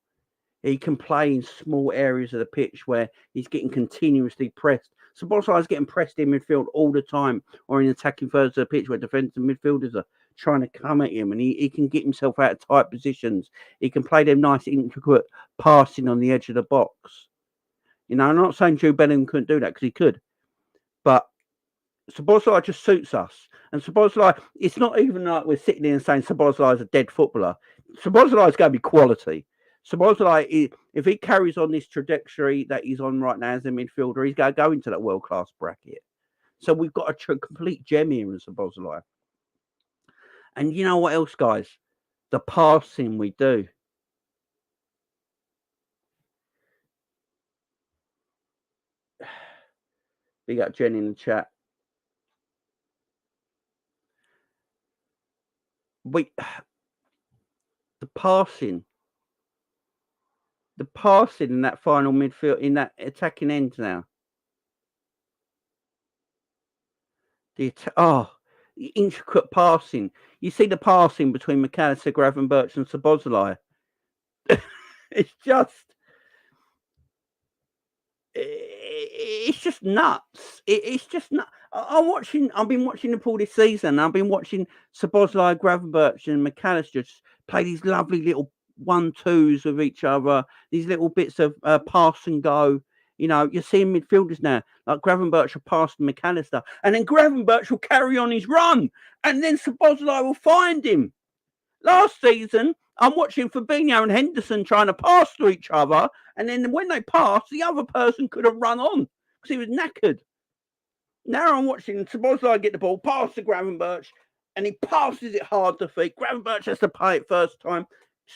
He can play in small areas of the pitch where he's getting continuously pressed. Szoboszlai is getting pressed in midfield all the time, or in attacking thirds of the pitch where defensive midfielders are trying to come at him, and he can get himself out of tight positions. He can play them nice, intricate passing on the edge of the box. I'm not saying Jude Bellingham couldn't do that, because he could. But Szoboszlai just suits us. And Szoboszlai, it's not even like we're sitting here and saying Szoboszlai is a dead footballer. Szoboszlai is going to be quality. Szoboszlai, if he carries on this trajectory that he's on right now as a midfielder, he's going to go into that world-class bracket. So we've got a complete gem here in Szoboszlai. And you know what else, guys? The passing we do. Big up Jenny in the chat. The passing in that final midfield, in that attacking end now. The intricate passing. You see the passing between McAllister, Gravenberch and Szoboszlai. It's just nuts. It's just nuts. I've been watching Liverpool this season. I've been watching Szoboszlai, Gravenberch and McAllister just play these lovely little 1-2s with each other. These little bits of pass and go. You're seeing midfielders now, like Gravenberch will pass to McAllister, and then Gravenberch will carry on his run, and then Szoboszlai will find him. Last season, I'm watching Fabinho and Henderson trying to pass to each other, and then when they pass, the other person could have run on because he was knackered. Now I'm watching Szoboszlai get the ball, pass to Gravenberch, and he passes it hard to feet. Gravenberch has to play it first time.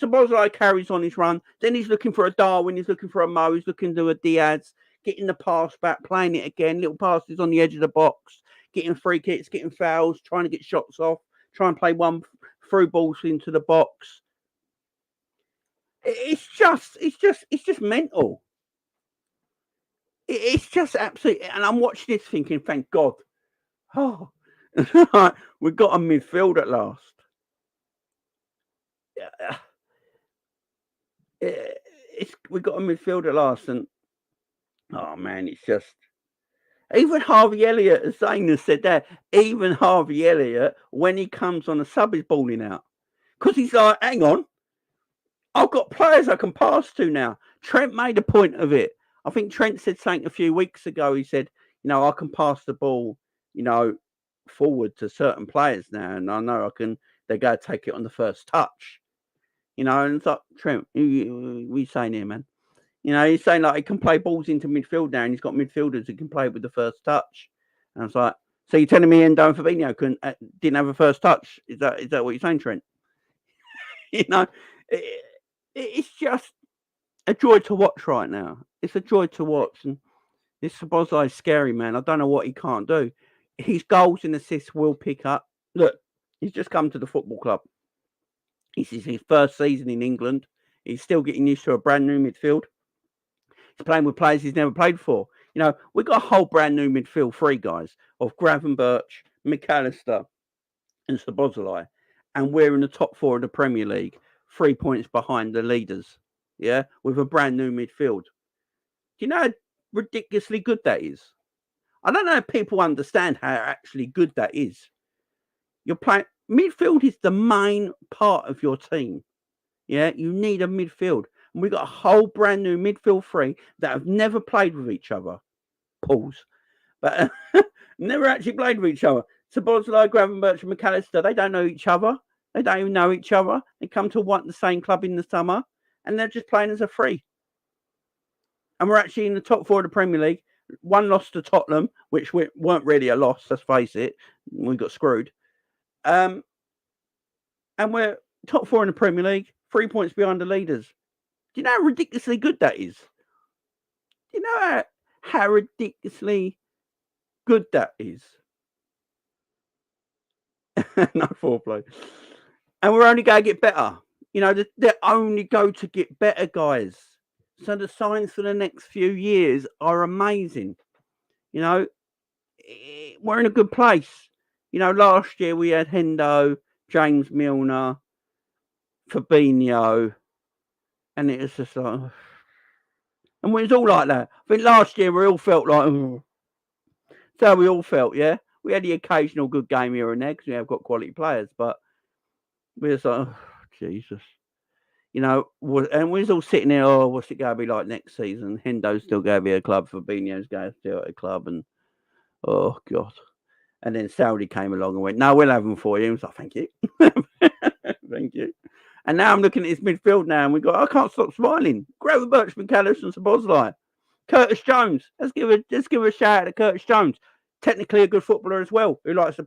Szoboszlai carries on his run. Then he's looking for a Darwin. He's looking for a Mo. He's looking to a Diaz. Getting the pass back, playing it again. Little passes on the edge of the box. Getting free kicks, getting fouls, trying to get shots off. Try and play one through balls into the box. It's just mental. It's just absolutely. And I'm watching this thinking, thank God. Oh, we've got a midfield at last. We've got a midfield at last, and oh man, it's just. Even Harvey Elliott, as Zane said that, even Harvey Elliott, when he comes on a sub, is balling out. Because he's like, hang on, I've got players I can pass to now. Trent made a point of it. I think Trent said something a few weeks ago. He said, I can pass the ball, forward to certain players now. And I know they're going to take it on the first touch. You know, and it's like, Trent, what are you saying here, man? You know, he's saying like he can play balls into midfield now, and he's got midfielders who can play with the first touch. And I was like, so you're telling me Endo and Fabinho didn't have a first touch? Is that what you're saying, Trent? You know, it's just a joy to watch right now. It's a joy to watch, and this Szoboszlai is scary, man. I don't know what he can't do. His goals and assists will pick up. Look, he's just come to the football club. This is his first season in England. He's still getting used to a brand new midfield. He's playing with players he's never played for. You know, we've got a whole brand new midfield, three guys, of Gravenberch, McAllister, and Szoboszlai. And we're in the top four of the Premier League, 3 points behind the leaders. Yeah, with a brand new midfield. Do you know how ridiculously good that is? I don't know if people understand how actually good that is. You're playing midfield is the main part of your team. Yeah, you need a midfield. And we've got a whole brand new midfield three that have never played with each other. Pause. But never actually played with each other. Szoboszlai, Gravenberch, and McAllister, they don't know each other. They don't even know each other. They come to the same club in the summer, and they're just playing as a free. And we're actually in the top four of the Premier League. One loss to Tottenham, which weren't really a loss, let's face it. We got screwed. And we're top four in the Premier League, 3 points behind the leaders. Do you know how ridiculously good that is? Do you know how ridiculously good that is? No foreplay. And we're only going to get better. You know, they're only going to get better, guys. So the signs for the next few years are amazing. You know, we're in a good place. You know, last year we had Hendo, James Milner, Fabinho, and it was just like, and it was all like that. I think last year we all felt like, so we all felt, yeah. We had the occasional good game here and there because we have got quality players, but we was like, oh, Jesus. You know, and we was all sitting there, oh, what's it going to be like next season? Hendo's still going to be a club, Fabinho's going to still at a club, and oh, God. And then Saudi came along and went, no, we'll have them for you. I was like, thank you. Thank you. And now I'm looking at his midfield now, and we go, I can't stop smiling. Gravenberch, McAllister, and Szoboszlai. Curtis Jones. Let's give a shout out to Curtis Jones. Technically a good footballer as well, who likes to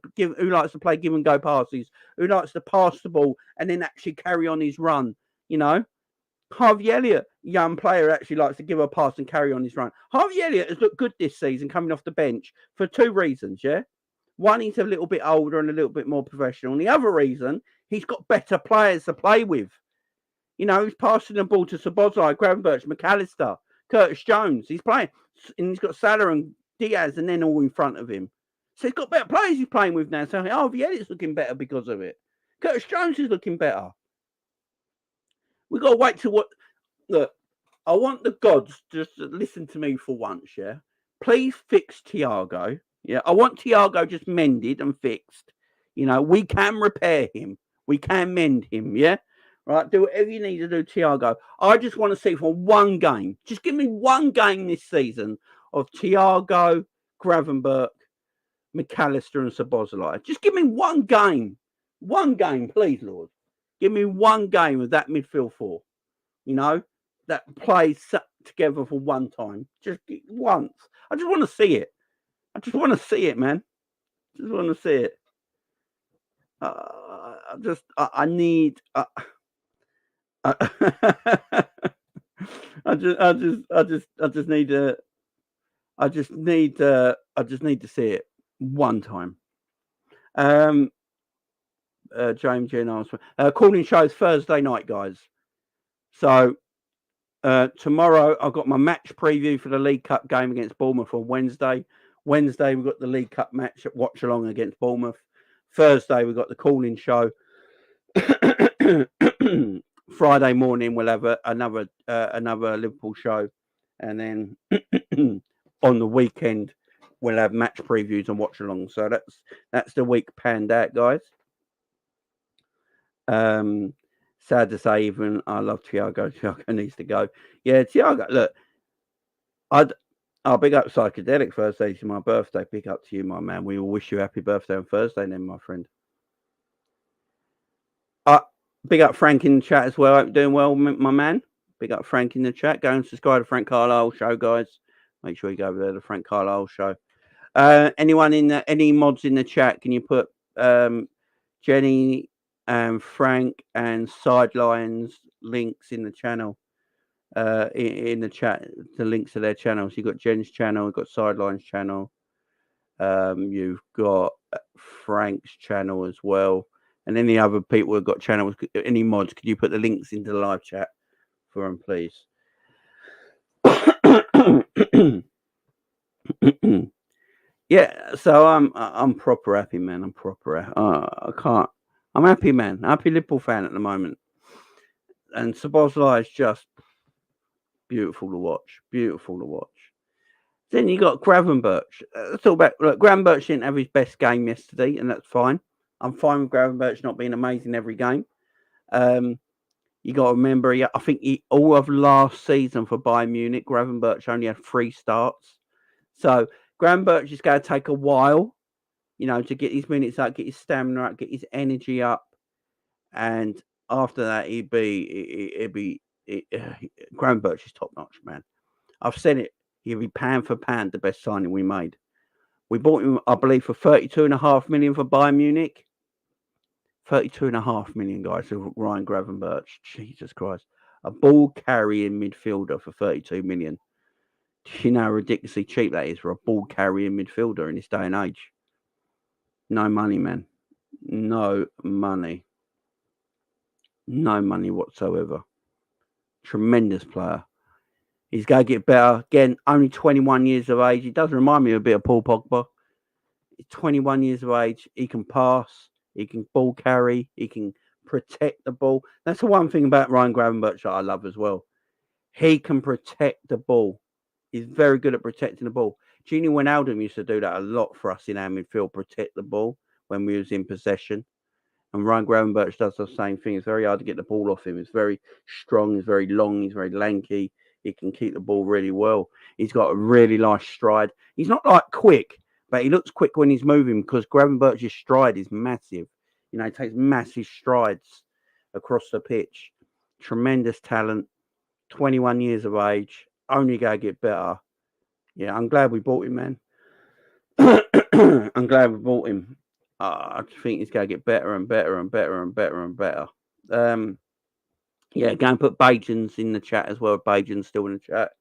play give and go passes, who likes to pass the ball and then actually carry on his run. You know, Harvey Elliott, young player, actually likes to give a pass and carry on his run. Harvey Elliott has looked good this season coming off the bench for two reasons, yeah? One, he's a little bit older and a little bit more professional. And the other reason, he's got better players to play with. You know, he's passing the ball to Szoboszlai, Gravenberch, McAllister, Curtis Jones. He's playing, and he's got Salah and Diaz and then all in front of him. So he's got better players he's playing with now. So Harvey Elliott's looking better because of it. Curtis Jones is looking better. We've got to wait till what... Look, I want the gods just to listen to me for once, yeah? Please fix Thiago. Yeah, I want Thiago just mended and fixed. You know, we can repair him. We can mend him, yeah? Right, do whatever you need to do, Thiago. I just want to see for one game. Just give me one game this season of Thiago, Gravenberch, McAllister, and Szoboszlai. Just give me one game. One game, please, Lord. Give me one game of that midfield four. You know, that plays together for one time. Just once. I just want to see it. I just want to see it, man. Just want to see it. I need. I just need to see it one time. James Jenner, calling shows Thursday night, guys. So tomorrow I've got my match preview for the League Cup game against Bournemouth on Wednesday. Wednesday we've got the League Cup match at Watch Along against Bournemouth. Thursday we've got the calling show. Friday morning we'll have another Liverpool show, and then on the weekend we'll have match previews and watch along. So that's the week panned out, guys. Sad to say, even I love Thiago. Thiago needs to go. Yeah, Thiago. Look, I'll big up Psychedelic Thursday. It's my birthday. Big up to you, my man. We will wish you happy birthday on Thursday, then, my friend. Big up Frank in the chat as well. Hope you're doing well, my man. Big up Frank in the chat. Go and subscribe to Frank Carlisle Show, guys. Make sure you go over there to Frank Carlisle Show. Anyone in any mods in the chat? Can you put Jenny and Frank and Sidelines links in the channel? In the chat, the links to their channels. You've got Jen's channel, you've got Sidelines channel, you've got Frank's channel as well, and any other people who've got channels. Any mods? Could you put the links into the live chat for them, please? Yeah, so I'm proper happy, man. I'm proper. I can't. I'm happy, man. Happy Liverpool fan at the moment, and Szoboszlai is just beautiful to watch. Beautiful to watch. Then you got Gravenberch. Let's talk about. Look, Gravenberch didn't have his best game yesterday, and that's fine. I'm fine with Gravenberch not being amazing every game. You got to remember, I think all of last season for Bayern Munich, Gravenberch only had 3 starts. So Gravenberch is going to take a while, to get his minutes up, get his stamina up, get his energy up, and after that, Gravenberch is top notch, man. I've said it. He'll be pound for pound the best signing we made. We bought him, I believe, for 32.5 million for Bayern Munich. 32.5 million, guys, for Ryan Gravenberch. Jesus Christ. A ball carrying midfielder for 32 million. Do you know how ridiculously cheap that is for a ball carrying midfielder in this day and age? No money, man. No money. No money whatsoever. Tremendous player. He's going to get better. Again, only 21 years of age. He does remind me a bit of Paul Pogba. He's 21 years of age. He can pass. He can ball carry. He can protect the ball. That's the one thing about Ryan Gravenberch that I love as well. He can protect the ball. He's very good at protecting the ball. Gini Wijnaldum used to do that a lot for us in our midfield, protect the ball when we was in possession. And Ryan Gravenberch does the same thing. It's very hard to get the ball off him. He's very strong. He's very long. He's very lanky. He can keep the ball really well. He's got a really nice stride. He's not like quick, but he looks quick when he's moving because Gravenberch's stride is massive. He takes massive strides across the pitch. Tremendous talent. 21 years of age. Only going to get better. Yeah, I'm glad we bought him, man. I'm glad we bought him. I think he's going to get better and better and better and better and better. Yeah, go and put Bajan's in the chat as well. Bajan's still in the chat.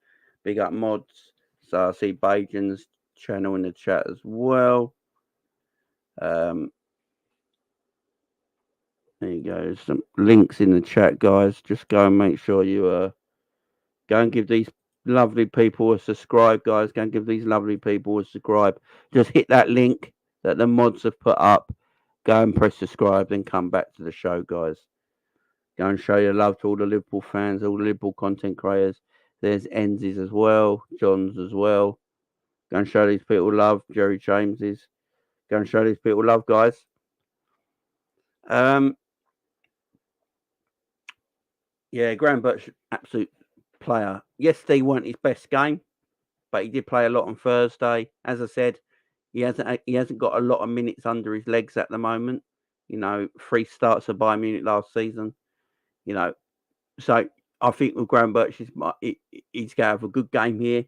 Big up mods. So I see Bajan's channel in the chat as well. There you go. Some links in the chat, guys. Just go and make sure you go and give these lovely people a subscribe, guys. Go and give these lovely people a subscribe. Just hit that link that the mods have put up. Go and press subscribe, then come back to the show, guys. Go and show your love to all the Liverpool fans, all the Liverpool content creators. There's Enzi's as well, John's as well. Go and show these people love. Jerry James's. Go and show these people love, guys. Yeah, Gravenberch, absolute player. Yesterday weren't his best game, but he did play a lot on Thursday. As I said, he hasn't got a lot of minutes under his legs at the moment. 3 starts of Bayern Munich last season. So I think with Gravenberch, he's going to have a good game here.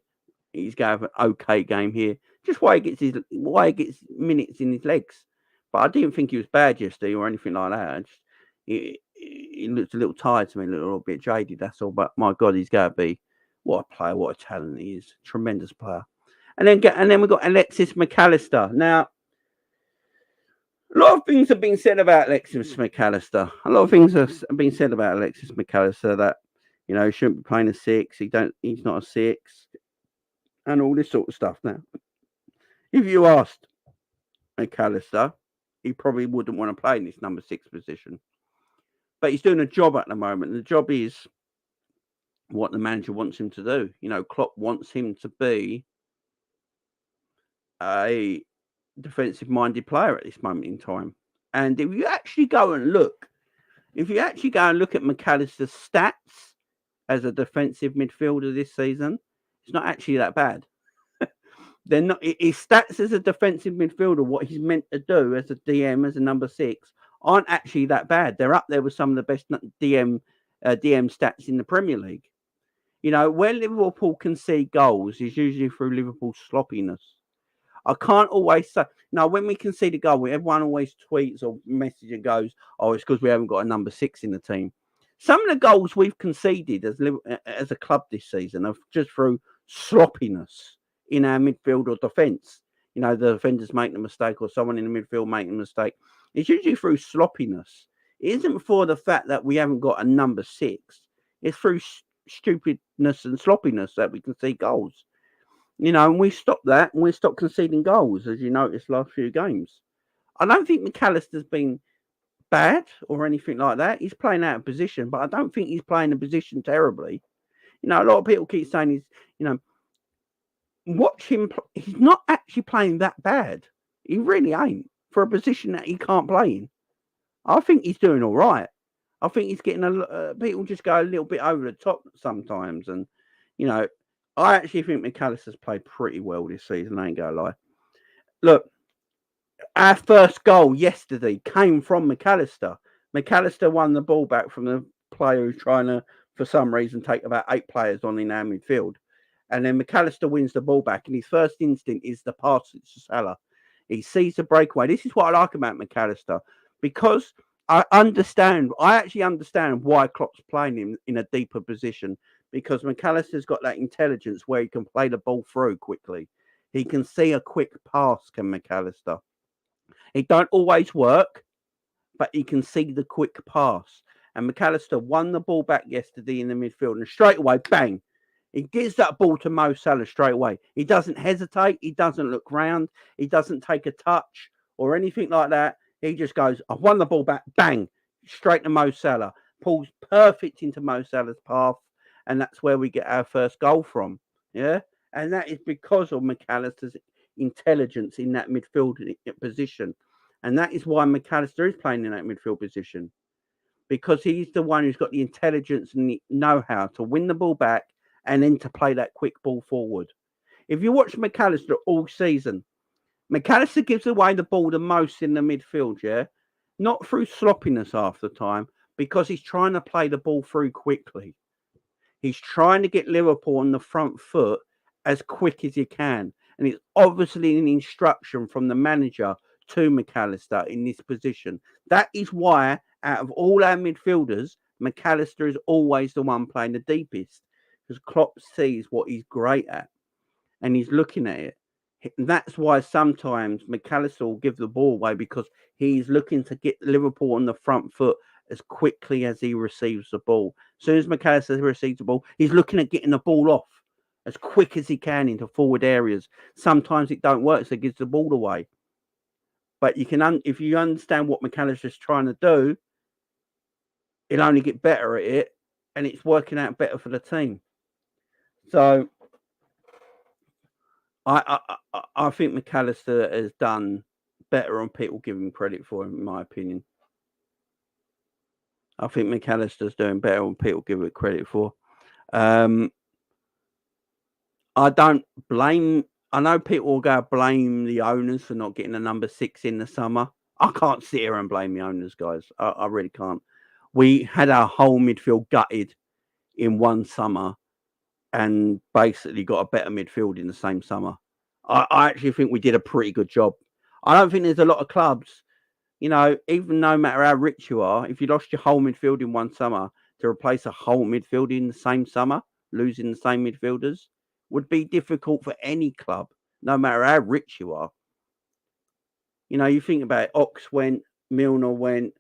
He's going to have an okay game here. Just why he gets minutes in his legs. But I didn't think he was bad yesterday or anything like that. He looks a little tired to me, a little bit jaded, that's all. But my God, he's going to be what a player, what a talent he is. Tremendous player. And then we've got Alexis McAllister. Now, a lot of things have been said about Alexis McAllister. A lot of things have been said about Alexis McAllister that, he shouldn't be playing a 6. He's not a 6. And all this sort of stuff. Now, if you asked McAllister, he probably wouldn't want to play in this number 6 position. But he's doing a job at the moment. The job is what the manager wants him to do. Klopp wants him to be a defensive-minded player at this moment in time. And if you actually go and look at McAllister's stats as a defensive midfielder this season, it's not actually that bad. They're not his stats as a defensive midfielder, what he's meant to do as a DM, as a number 6, aren't actually that bad. They're up there with some of the best DM stats in the Premier League. You know, where Liverpool concede goals is usually through Liverpool's sloppiness. I can't always say. No, when we concede a goal, everyone always tweets or messages and goes, "Oh, it's because we haven't got a number 6 in the team." Some of the goals we've conceded as a club this season are just through sloppiness in our midfield or defence. You know, the defenders making a mistake or someone in the midfield making a mistake. It's usually through sloppiness. It isn't for the fact that we haven't got a number 6. It's through stupidness and sloppiness that we concede goals. You know, and we stopped that and we stopped conceding goals, as you noticed last few games. I don't think McAllister's been bad or anything like that. He's playing out of position, but I don't think he's playing the position terribly. You know, a lot of people keep saying he's, you know, watch him. He's not actually playing that bad. He really ain't for a position that he can't play in. I think he's doing all right. I think he's getting people just go a little bit over the top sometimes, and you know, I actually think McAllister's played pretty well this season. I ain't gonna lie. Look, our first goal yesterday came from McAllister. McAllister won the ball back from the player who's trying to, for some reason, take about 8 players on in our midfield. And then McAllister wins the ball back, and his first instinct is the pass to Salah. He sees the breakaway. This is what I like about McAllister, because I actually understand why Klopp's playing him in a deeper position, because McAllister's got that intelligence where he can play the ball through quickly. He can see a quick pass, can McAllister. It don't always work, but he can see the quick pass. And McAllister won the ball back yesterday in the midfield, and straight away, bang, he gives that ball to Mo Salah straight away. He doesn't hesitate. He doesn't look round. He doesn't take a touch or anything like that. He just goes, I've won the ball back, bang, straight to Mo Salah. Pulls perfect into Mo Salah's path, and that's where we get our first goal from. Yeah? And that is because of McAllister's intelligence in that midfield position. And that is why McAllister is playing in that midfield position, because he's the one who's got the intelligence and the know-how to win the ball back and then to play that quick ball forward. If you watch McAllister all season, McAllister gives away the ball the most in the midfield, yeah? Not through sloppiness half the time, because he's trying to play the ball through quickly. He's trying to get Liverpool on the front foot as quick as he can. And it's obviously an instruction from the manager to McAllister in this position. That is why, out of all our midfielders, McAllister is always the one playing the deepest, because Klopp sees what he's great at and he's looking at it. And that's why sometimes McAllister will give the ball away, because he's looking to get Liverpool on the front foot as quickly as he receives the ball. As soon as McAllister receives the ball, he's looking at getting the ball off as quick as he can into forward areas. Sometimes it don't work, so he gives the ball away. But you can, if you understand what McAllister's trying to do, he'll only get better at it, and it's working out better for the team. So I think McAllister has done better than people give him credit for, in my opinion. I think McAllister's doing better than people give it credit for. I don't blame. I know people will go blame the owners for not getting a number 6 in the summer. I can't sit here and blame the owners, guys. I really can't. We had our whole midfield gutted in one summer and basically got a better midfield in the same summer. I actually think we did a pretty good job. I don't think there's a lot of clubs, you know, even no matter how rich you are, if you lost your whole midfield in one summer, to replace a whole midfield in the same summer, losing the same midfielders, would be difficult for any club, no matter how rich you are. You know, you think about it, Ox went, Milner went,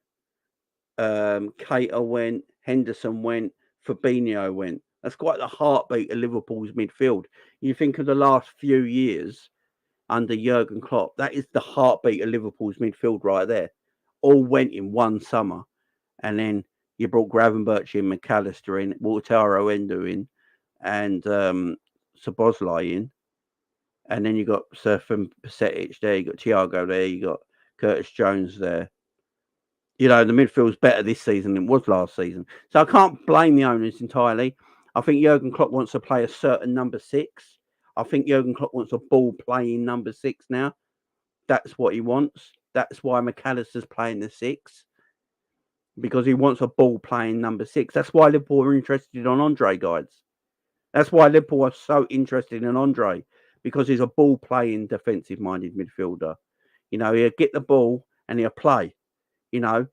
Keita went, Henderson went, Fabinho went. That's quite the heartbeat of Liverpool's midfield. You think of the last few years under Jurgen Klopp, that is the heartbeat of Liverpool's midfield right there. All went in one summer. And then you brought Gravenberch in, McAllister in, Lautaro Endo in, and Szoboszlai in. And then you got Surfing Pasetic there, you got Thiago there, you got Curtis Jones there. You know, the midfield's better this season than it was last season. So I can't blame the owners entirely. I think Jurgen Klopp wants to play a certain number 6. I think Jurgen Klopp wants a ball playing number 6 now. That's what he wants. That's why McAllister's playing the 6. because he wants a ball-playing number 6. That's why Liverpool are interested on Andre, guys. That's why Liverpool are so interested in Andre, because he's a ball-playing, defensive-minded midfielder. You know, he'll get the ball and he'll play. You know,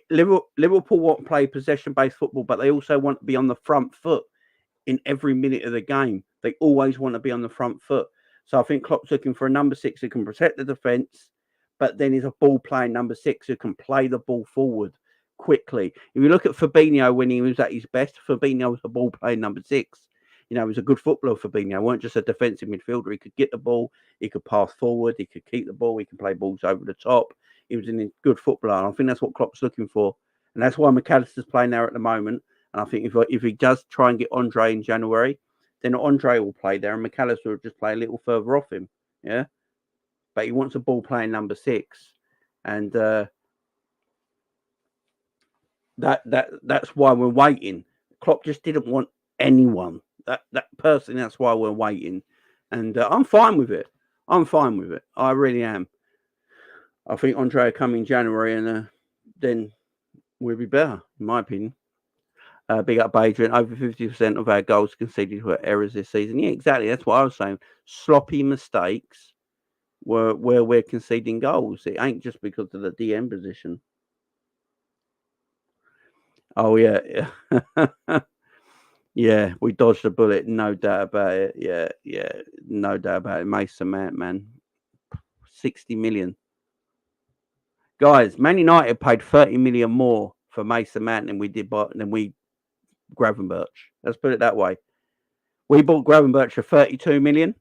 Liverpool want to play possession-based football, but they also want to be on the front foot in every minute of the game. They always want to be on the front foot. So I think Klopp's looking for a number 6 who can protect the defence, but then he's a ball-playing number 6 who can play the ball forward quickly. If you look at Fabinho when he was at his best, Fabinho was a ball-playing number 6. You know, he was a good footballer, Fabinho. He weren't just a defensive midfielder. He could get the ball, he could pass forward, he could keep the ball, he could play balls over the top. He was a good footballer, and I think that's what Klopp's looking for. And that's why McAllister's playing there at the moment. And I think if he does try and get Andre in January, then Andre will play there, and McAllister will just play a little further off him. Yeah, but he wants a ball-playing number 6, and that's why we're waiting. Klopp just didn't want anyone. That person. That's why we're waiting, and I'm fine with it. I'm fine with it. I really am. I think Andre will come in January, and then we'll be better, in my opinion. Big up Adrian. Over 50% of our goals conceded were errors this season. Yeah, exactly. That's what I was saying. Sloppy mistakes were where we're conceding goals. It ain't just because of the DM position. Oh, yeah. Yeah, we dodged a bullet. No doubt about it. Yeah. No doubt about it. Mason Mount, man. 60 million. Guys, Man United paid 30 million more for Mason Mount than we Gravenberch. Let's put it that way. We bought Gravenberch for 32 million.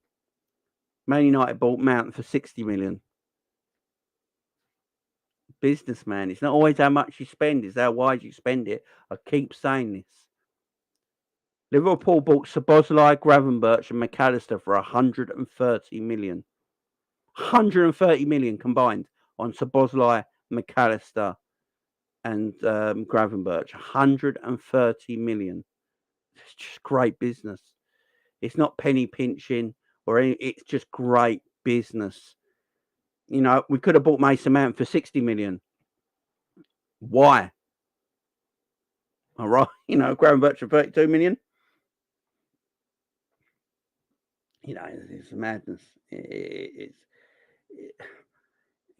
Man United bought Mount for 60 million. Businessman. It's not always how much you spend, it's how wise you spend it. I keep saying this. Liverpool bought Szoboszlai, Gravenberch and McAllister for 130 million. 130 million combined on Szoboszlai, McAllister and Gravenberch. 130 million. It's just great business. It's not penny pinching or any, it's just great business. You know, we could have bought Mason Mount for 60 million. Why? All right. You know, Gravenberch for 32 million. You know, it's madness.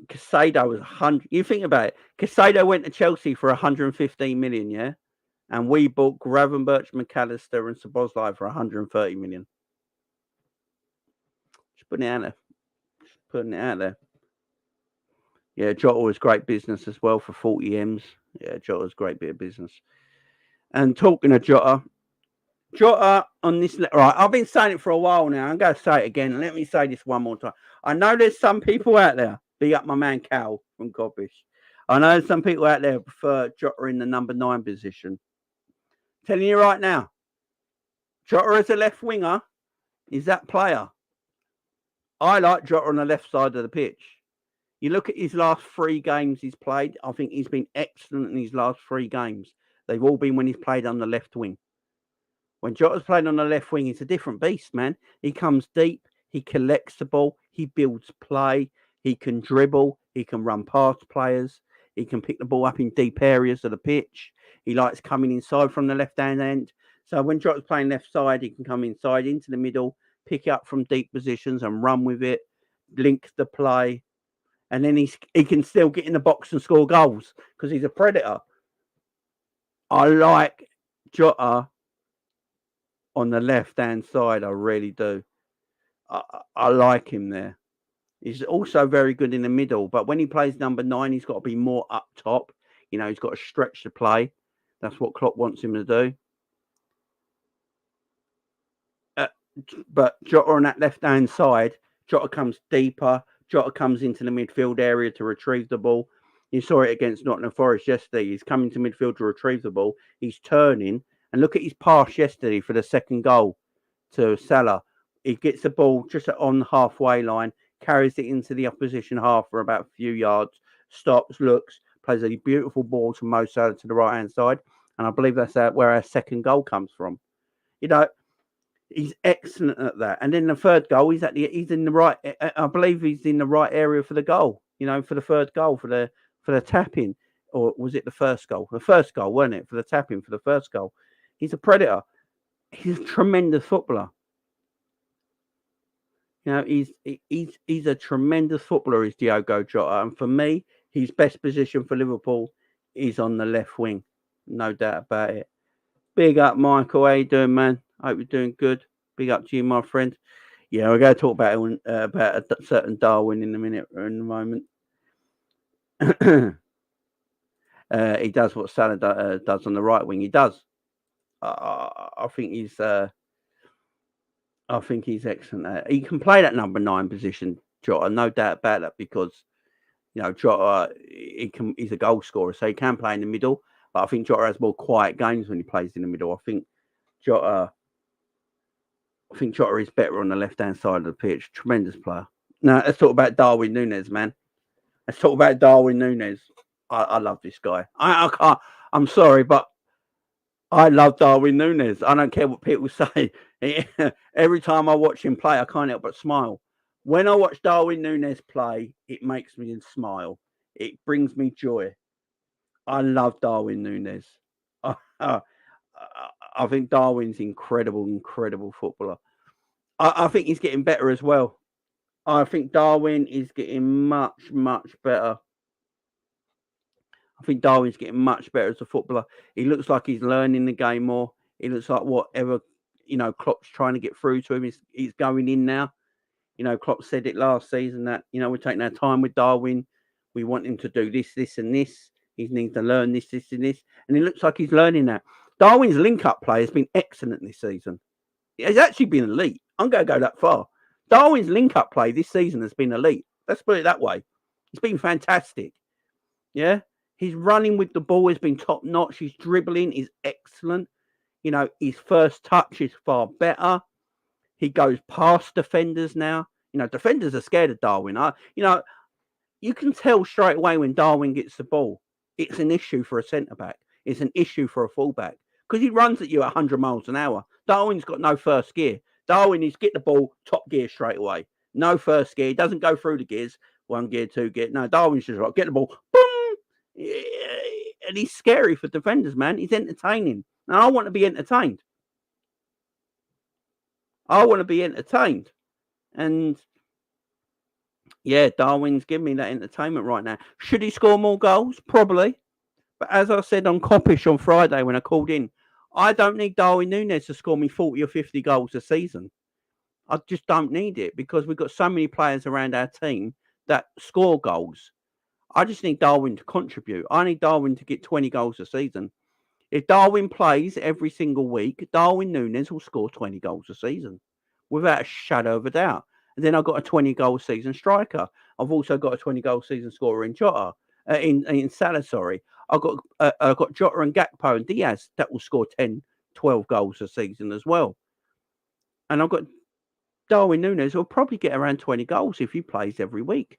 Casado was 100. You think about it. Casado went to Chelsea for 115 million, yeah? And we bought Gravenberch, McAllister and Szoboszlai for 130 million. Just putting it out there. Yeah, Jota was great business as well for 40 M's. Yeah, Jota was a great bit of business. And talking of Jota on this, right, I've been saying it for a while now. I'm going to say it again. Let me say this one more time. I know there's some people out there, big up my man Cal from Cobbish. I know some people out there prefer Jota in the number 9 position. Telling you right now, Jota as a left winger is that player. I like Jota on the left side of the pitch. You look at his last 3 games he's played, I think he's been excellent in his last 3 games. They've all been when he's played on the left wing. When Jota's played on the left wing, he's a different beast, man. He comes deep, he collects the ball, he builds play, he can dribble, he can run past players, he can pick the ball up in deep areas of the pitch. He likes coming inside from the left-hand end. So when Jota's playing left side, he can come inside into the middle, pick it up from deep positions and run with it, link the play. And then he can still get in the box and score goals because he's a predator. I like Jota on the left-hand side. I really do. I like him there. He's also very good in the middle. But when he plays number 9, he's got to be more up top. You know, he's got to stretch the play. That's what Klopp wants him to do. But Jota on that left-hand side, Jota comes deeper. Jota comes into the midfield area to retrieve the ball. You saw it against Nottingham Forest yesterday. He's coming to midfield to retrieve the ball. He's turning. And look at his pass yesterday for the second goal to Salah. He gets the ball just on the halfway line, carries it into the opposition half for about a few yards, stops, looks, plays a beautiful ball to Mo Salah to the right-hand side. And I believe that's where our second goal comes from. You know, he's excellent at that. And then the third goal, he's in the right. I believe he's in the right area for the goal. You know, for the third goal, for the tap in. or was it the first goal? The first goal, wasn't it? For the tapping for the first goal. He's a predator. He's a tremendous footballer. You know, he's a tremendous footballer, is Diogo Jota. And for me, his best position for Liverpool is on the left wing. No doubt about it. Big up, Michael. How you doing, man? Hope you're doing good. Big up to you, my friend. Yeah, we're going to talk about a certain Darwin in a moment. He does what Salah does on the right wing. He does. I think he's excellent. He can play that number 9 position, Jota. No doubt about that, because you know Jota, he's a goal scorer, so he can play in the middle. But I think Jota has more quiet games when he plays in the middle. I think Jota is better on the left-hand side of the pitch. Tremendous player. Now, let's talk about Darwin Nunez, man. Let's talk about Darwin Nunez. I love this guy. I can't. I'm sorry, but I love Darwin Nunez. I don't care what people say. Every time I watch him play, I can't help but smile. When I watch Darwin Nunez play, it makes me smile. It brings me joy. I love Darwin Nunez. I think Darwin's incredible footballer. I think he's getting better as well. I think Darwin is getting much better. I think Darwin's getting much better as a footballer. He looks like he's learning the game more. He looks like whatever, Klopp's trying to get through to him he's going in now. Klopp said it last season that, we're taking our time with Darwin. We want him to do this and this. He needs to learn this and this. And it looks like he's learning that. Darwin's link-up play has been excellent this season. It's actually been elite. I'm going to go that far. Darwin's link-up play this season has been elite. Let's put it that way. It's been fantastic. Yeah? His running with the ball has been top-notch. His dribbling is excellent. His first touch is far better. He goes past defenders now. Defenders are scared of Darwin. You can tell straight away when Darwin gets the ball. It's an issue for a centre-back. It's an issue for a fullback. Because he runs at you at 100 miles an hour. Darwin's got no first gear. Darwin is get the ball, top gear straight away. No first gear. He doesn't go through the gears. 1 gear, 2 gear. No, Darwin's just like, get the ball. Boom! And he's scary for defenders, man. He's entertaining. And I want to be entertained. And yeah, Darwin's giving me that entertainment right now. Should he score more goals? Probably. But as I said on Coppish on Friday when I called in, I don't need Darwin Nunez to score me 40 or 50 goals a season. I just don't need it because we've got so many players around our team that score goals. I just need Darwin to contribute. I need Darwin to get 20 goals a season. If Darwin plays every single week, Darwin Nunez will score 20 goals a season without a shadow of a doubt. And then I've got a 20-goal season striker. I've also got a 20-goal season scorer in Jota, in Salah, sorry. I've got Jota and Gakpo and Diaz that will score 10, 12 goals a season as well. And I've got Darwin Nunez who will probably get around 20 goals if he plays every week.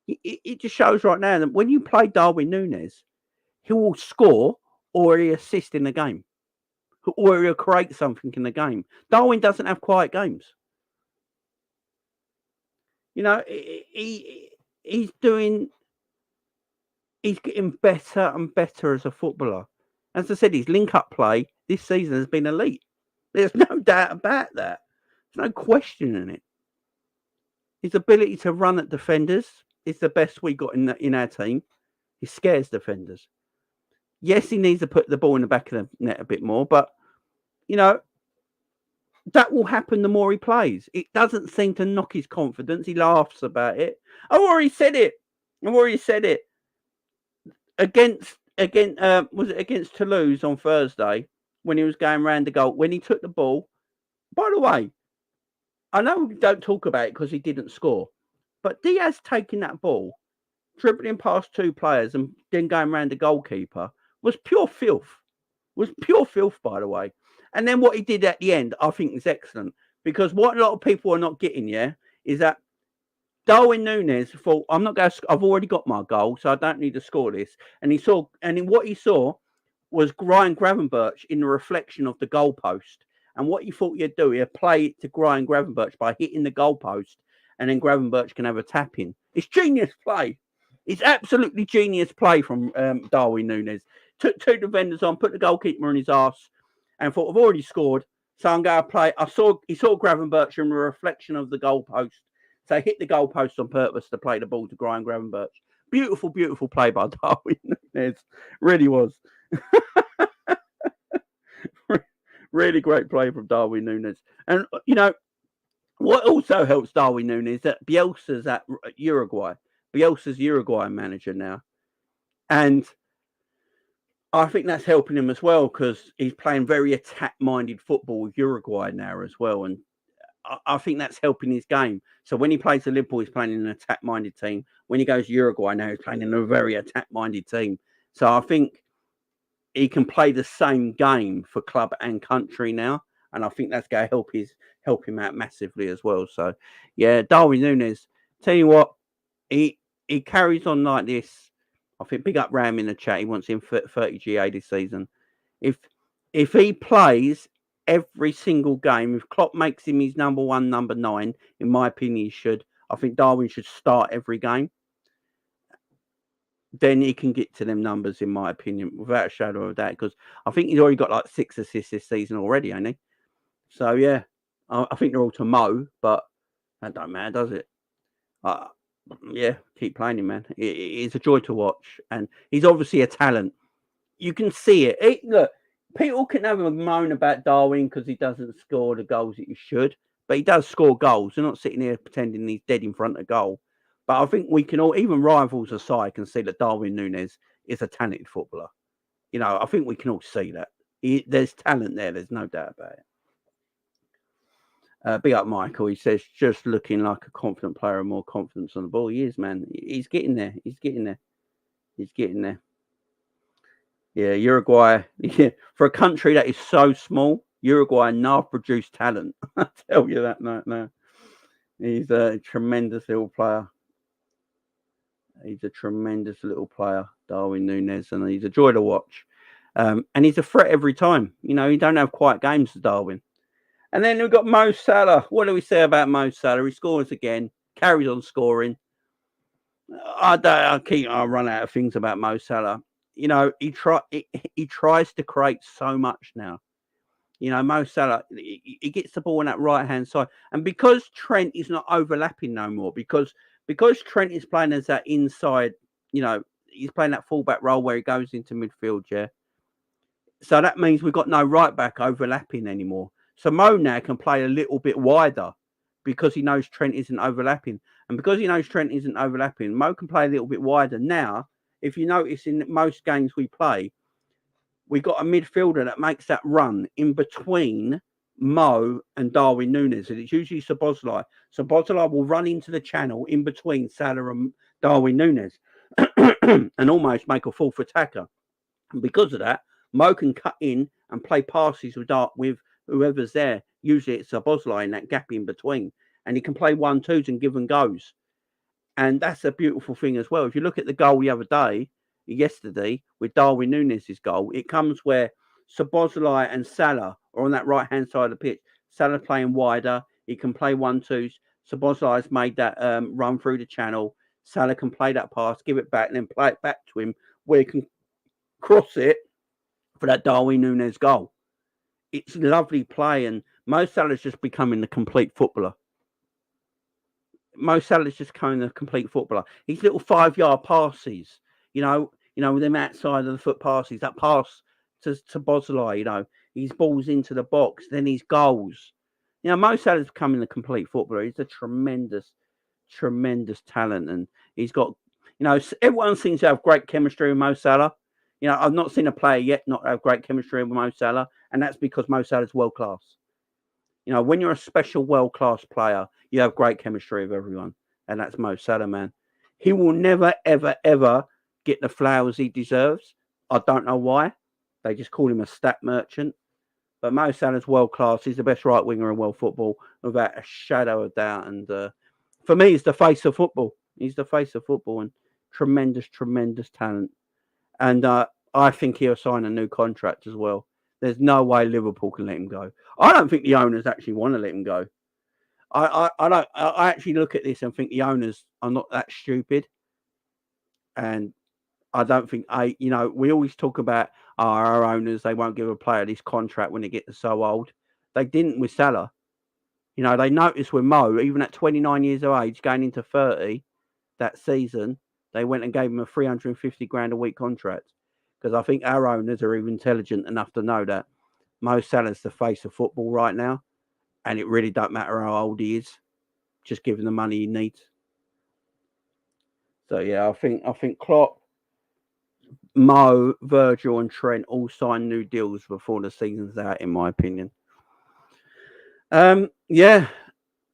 It just shows right now that when you play Darwin Nunez, he will score or he assist in the game. Or he'll create something in the game. Darwin doesn't have quiet games. He's getting better and better as a footballer. As I said, his link-up play this season has been elite. There's no doubt about that. There's no question in it. His ability to run at defenders is the best we got in our team. He scares defenders. Yes, he needs to put the ball in the back of the net a bit more, but, that will happen the more he plays. It doesn't seem to knock his confidence. He laughs about it. I've already said it. Was it against Toulouse on Thursday when he was going round the goal? When he took the ball, by the way, I know we don't talk about it because he didn't score, but Diaz taking that ball, dribbling past 2 players and then going round the goalkeeper was pure filth. By the way. And then what he did at the end, I think is excellent. Because what a lot of people are not getting, is that Darwin Nunez thought, I've already got my goal, so I don't need to score this. And what he saw was Ryan Gravenberch in the reflection of the goalpost. And what he thought he'd do, he'd play it to Ryan Gravenberch by hitting the goalpost, and then Gravenberch can have a tap in. It's genius play. It's absolutely genius play from Darwin Nunez. Took 2 defenders on, put the goalkeeper on his arse, and thought, I've already scored, so I'm going to play. He saw Gravenberch in a reflection of the goalpost, so he hit the goalpost on purpose to play the ball to Brian Gravenberch. Beautiful, beautiful play by Darwin Nunez. Really was. Really great play from Darwin Nunez. And, what also helps Darwin Nunez is that Bielsa's at Uruguay. Bielsa's Uruguay manager now. And I think that's helping him as well because he's playing very attack-minded football with Uruguay now as well. And I think that's helping his game. So when he plays for Liverpool, he's playing in an attack-minded team. When he goes to Uruguay now, he's playing in a very attack-minded team. So I think he can play the same game for club and country now. And I think that's going to help him out massively as well. So, yeah, Darwin Nunez, tell you what, he carries on like this. I think big up Ram in the chat. He wants him 30 GA this season. If he plays every single game, if Klopp makes him his number 1, number 9, in my opinion, he should. I think Darwin should start every game. Then he can get to them numbers, in my opinion, without a shadow of a doubt. Because I think he's already got like 6 assists this season already, ain't he? So yeah, I think they're all to Mo, but that don't matter, does it? Yeah, keep playing him, man. It's a joy to watch, and he's obviously a talent. You can see it. Look, people can have a moan about Darwin because he doesn't score the goals that he should, but he does score goals. They're not sitting here pretending he's dead in front of goal. But I think we can all, even rivals aside, can see that Darwin Nunez is a talented footballer. I think we can all see that. There's talent there. There's no doubt about it. Big up Michael. He says, just looking like a confident player and more confidence on the ball. He is, man. He's getting there. He's getting there. Yeah, Uruguay. Yeah, for a country that is so small, Uruguay now produce talent. I tell you that. No. He's a tremendous little player. Darwin Nunez, and he's a joy to watch. And he's a threat every time. He don't have quiet games to Darwin. And then we've got Mo Salah. What do we say about Mo Salah? He scores again, carries on scoring. I run out of things about Mo Salah. He tries to create so much now. Mo Salah, he gets the ball on that right-hand side. And because Trent is not overlapping no more, because Trent is playing as that inside, he's playing that fullback role where he goes into midfield, yeah. So that means we've got no right-back overlapping anymore. So Mo now can play a little bit wider because he knows Trent isn't overlapping. And because he knows Trent isn't overlapping, Mo can play a little bit wider. Now, if you notice in most games we play, we got a midfielder that makes that run in between Mo and Darwin Nunez. And it's usually Szoboszlai. Szoboszlai will run into the channel in between Salah and Darwin Nunez and almost make a fourth attacker. And because of that, Mo can cut in and play passes with whoever's there. Usually it's Szoboszlai in that gap in between. And he can play 1-2s and give and goes. And that's a beautiful thing as well. If you look at the goal the other day, yesterday, with Darwin Nunez's goal, it comes where Szoboszlai and Salah are on that right-hand side of the pitch. Salah playing wider. He can play 1-2s. Szoboszlai's made that run through the channel. Salah can play that pass, give it back, and then play it back to him where he can cross it for that Darwin Nunez goal. It's lovely play, and Mo Salah's just becoming the complete footballer. His little 5-yard passes, with them outside of the foot passes, that pass to Szoboszlai, his balls into the box, then his goals. Mo Salah's becoming a complete footballer. He's a tremendous talent, and he's got, everyone seems to have great chemistry with Mo Salah. I've not seen a player yet not have great chemistry with Mo Salah, and that's because Mo Salah's world class. When you're a special world class player, you have great chemistry with everyone, and that's Mo Salah, man. He will never, ever, ever get the flowers he deserves. I don't know why. They just call him a stat merchant. But Mo Salah's world class. He's the best right winger in world football, without a shadow of doubt. And for me, he's the face of football. And tremendous talent. And I think he'll sign a new contract as well. There's no way Liverpool can let him go. I don't think the owners actually want to let him go. I actually look at this and think the owners are not that stupid. And I don't think we always talk about our owners, they won't give a player this contract when they get so old. They didn't with Salah. They noticed with Mo, even at 29 years of age, going into 30 that season, they went and gave him a 350 grand a week contract. Because I think our owners are even intelligent enough to know that Mo Salah's the face of football right now, and it really don't matter how old he is, just give him the money he needs. So yeah, I think Klopp, Mo, Virgil, and Trent all signed new deals before the season's out, in my opinion. Yeah,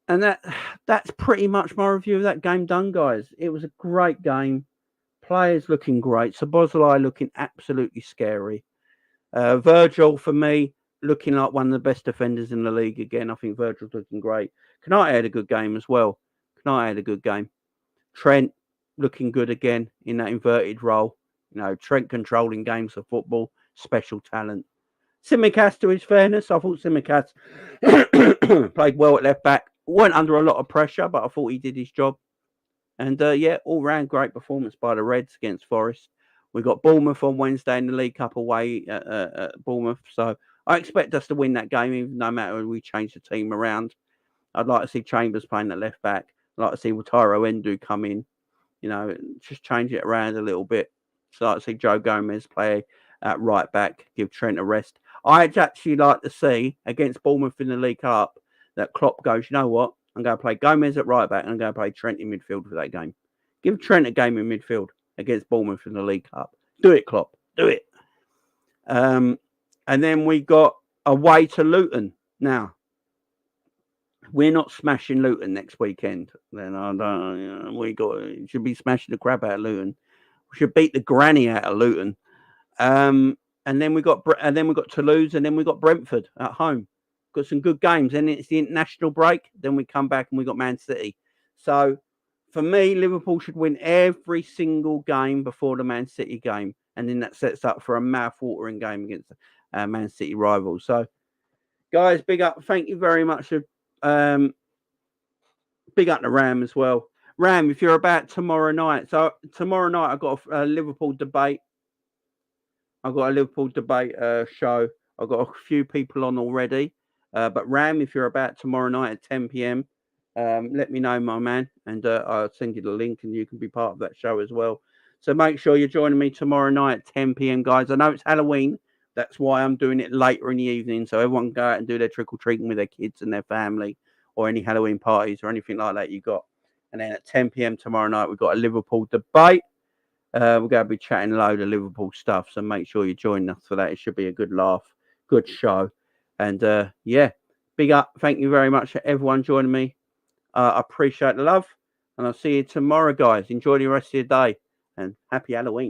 and that's pretty much my review of that game done, guys. It was a great game. Players looking great. Szoboszlai looking absolutely scary. Virgil, for me, looking like one of the best defenders in the league again. I think Virgil's looking great. Kanate had a good game as well. Trent looking good again in that inverted role. Trent controlling games of football. Special talent. Tsimikas, to his fairness, I thought Tsimikas played well at left back. Went under a lot of pressure, but I thought he did his job. And yeah, all round great performance by the Reds against Forest. We got Bournemouth on Wednesday in the League Cup away at Bournemouth. So I expect us to win that game, even no matter if we change the team around. I'd like to see Chambers playing at left back. I'd like to see Wataru Endu come in. Just change it around a little bit. So I'd like to see Joe Gomez play at right back, give Trent a rest. I'd actually like to see against Bournemouth in the League Cup that Klopp goes, you know what? I'm going to play Gomez at right back and I'm going to play Trent in midfield for that game. Give Trent a game in midfield against Bournemouth in the League Cup. Do it, Klopp. Do it. And then we got away to Luton. Now, we're not smashing Luton next weekend. Then I don't. We should be smashing the crap out of Luton. We should beat the granny out of Luton. And then we got Toulouse, and then we got Brentford at home. Got some good games, and it's the international break. Then we come back and we got Man City. So for me, Liverpool should win every single game before the Man City game, and then that sets up for a mouth-watering game against Man City rivals. So, guys, big up! Thank you very much. Big up to Ram as well. Ram, if you're about tomorrow night. So tomorrow night I've got a Liverpool debate. I've got a Liverpool debate show. I've got a few people on already. But Ram, if you're about tomorrow night at 10 p.m., let me know, my man, and I'll send you the link and you can be part of that show as well. So make sure you're joining me tomorrow night at 10 p.m., guys. I know it's Halloween. That's why I'm doing it later in the evening, so everyone can go out and do their trick-or-treating with their kids and their family, or any Halloween parties or anything like that you got. And then at 10 p.m. tomorrow night, we've got a Liverpool debate. We're going to be chatting a load of Liverpool stuff, so make sure you join us for that. It should be a good laugh, good show. And yeah, big up. Thank you very much for everyone joining me. I appreciate the love, and I'll see you tomorrow, guys. Enjoy the rest of your day, and happy Halloween.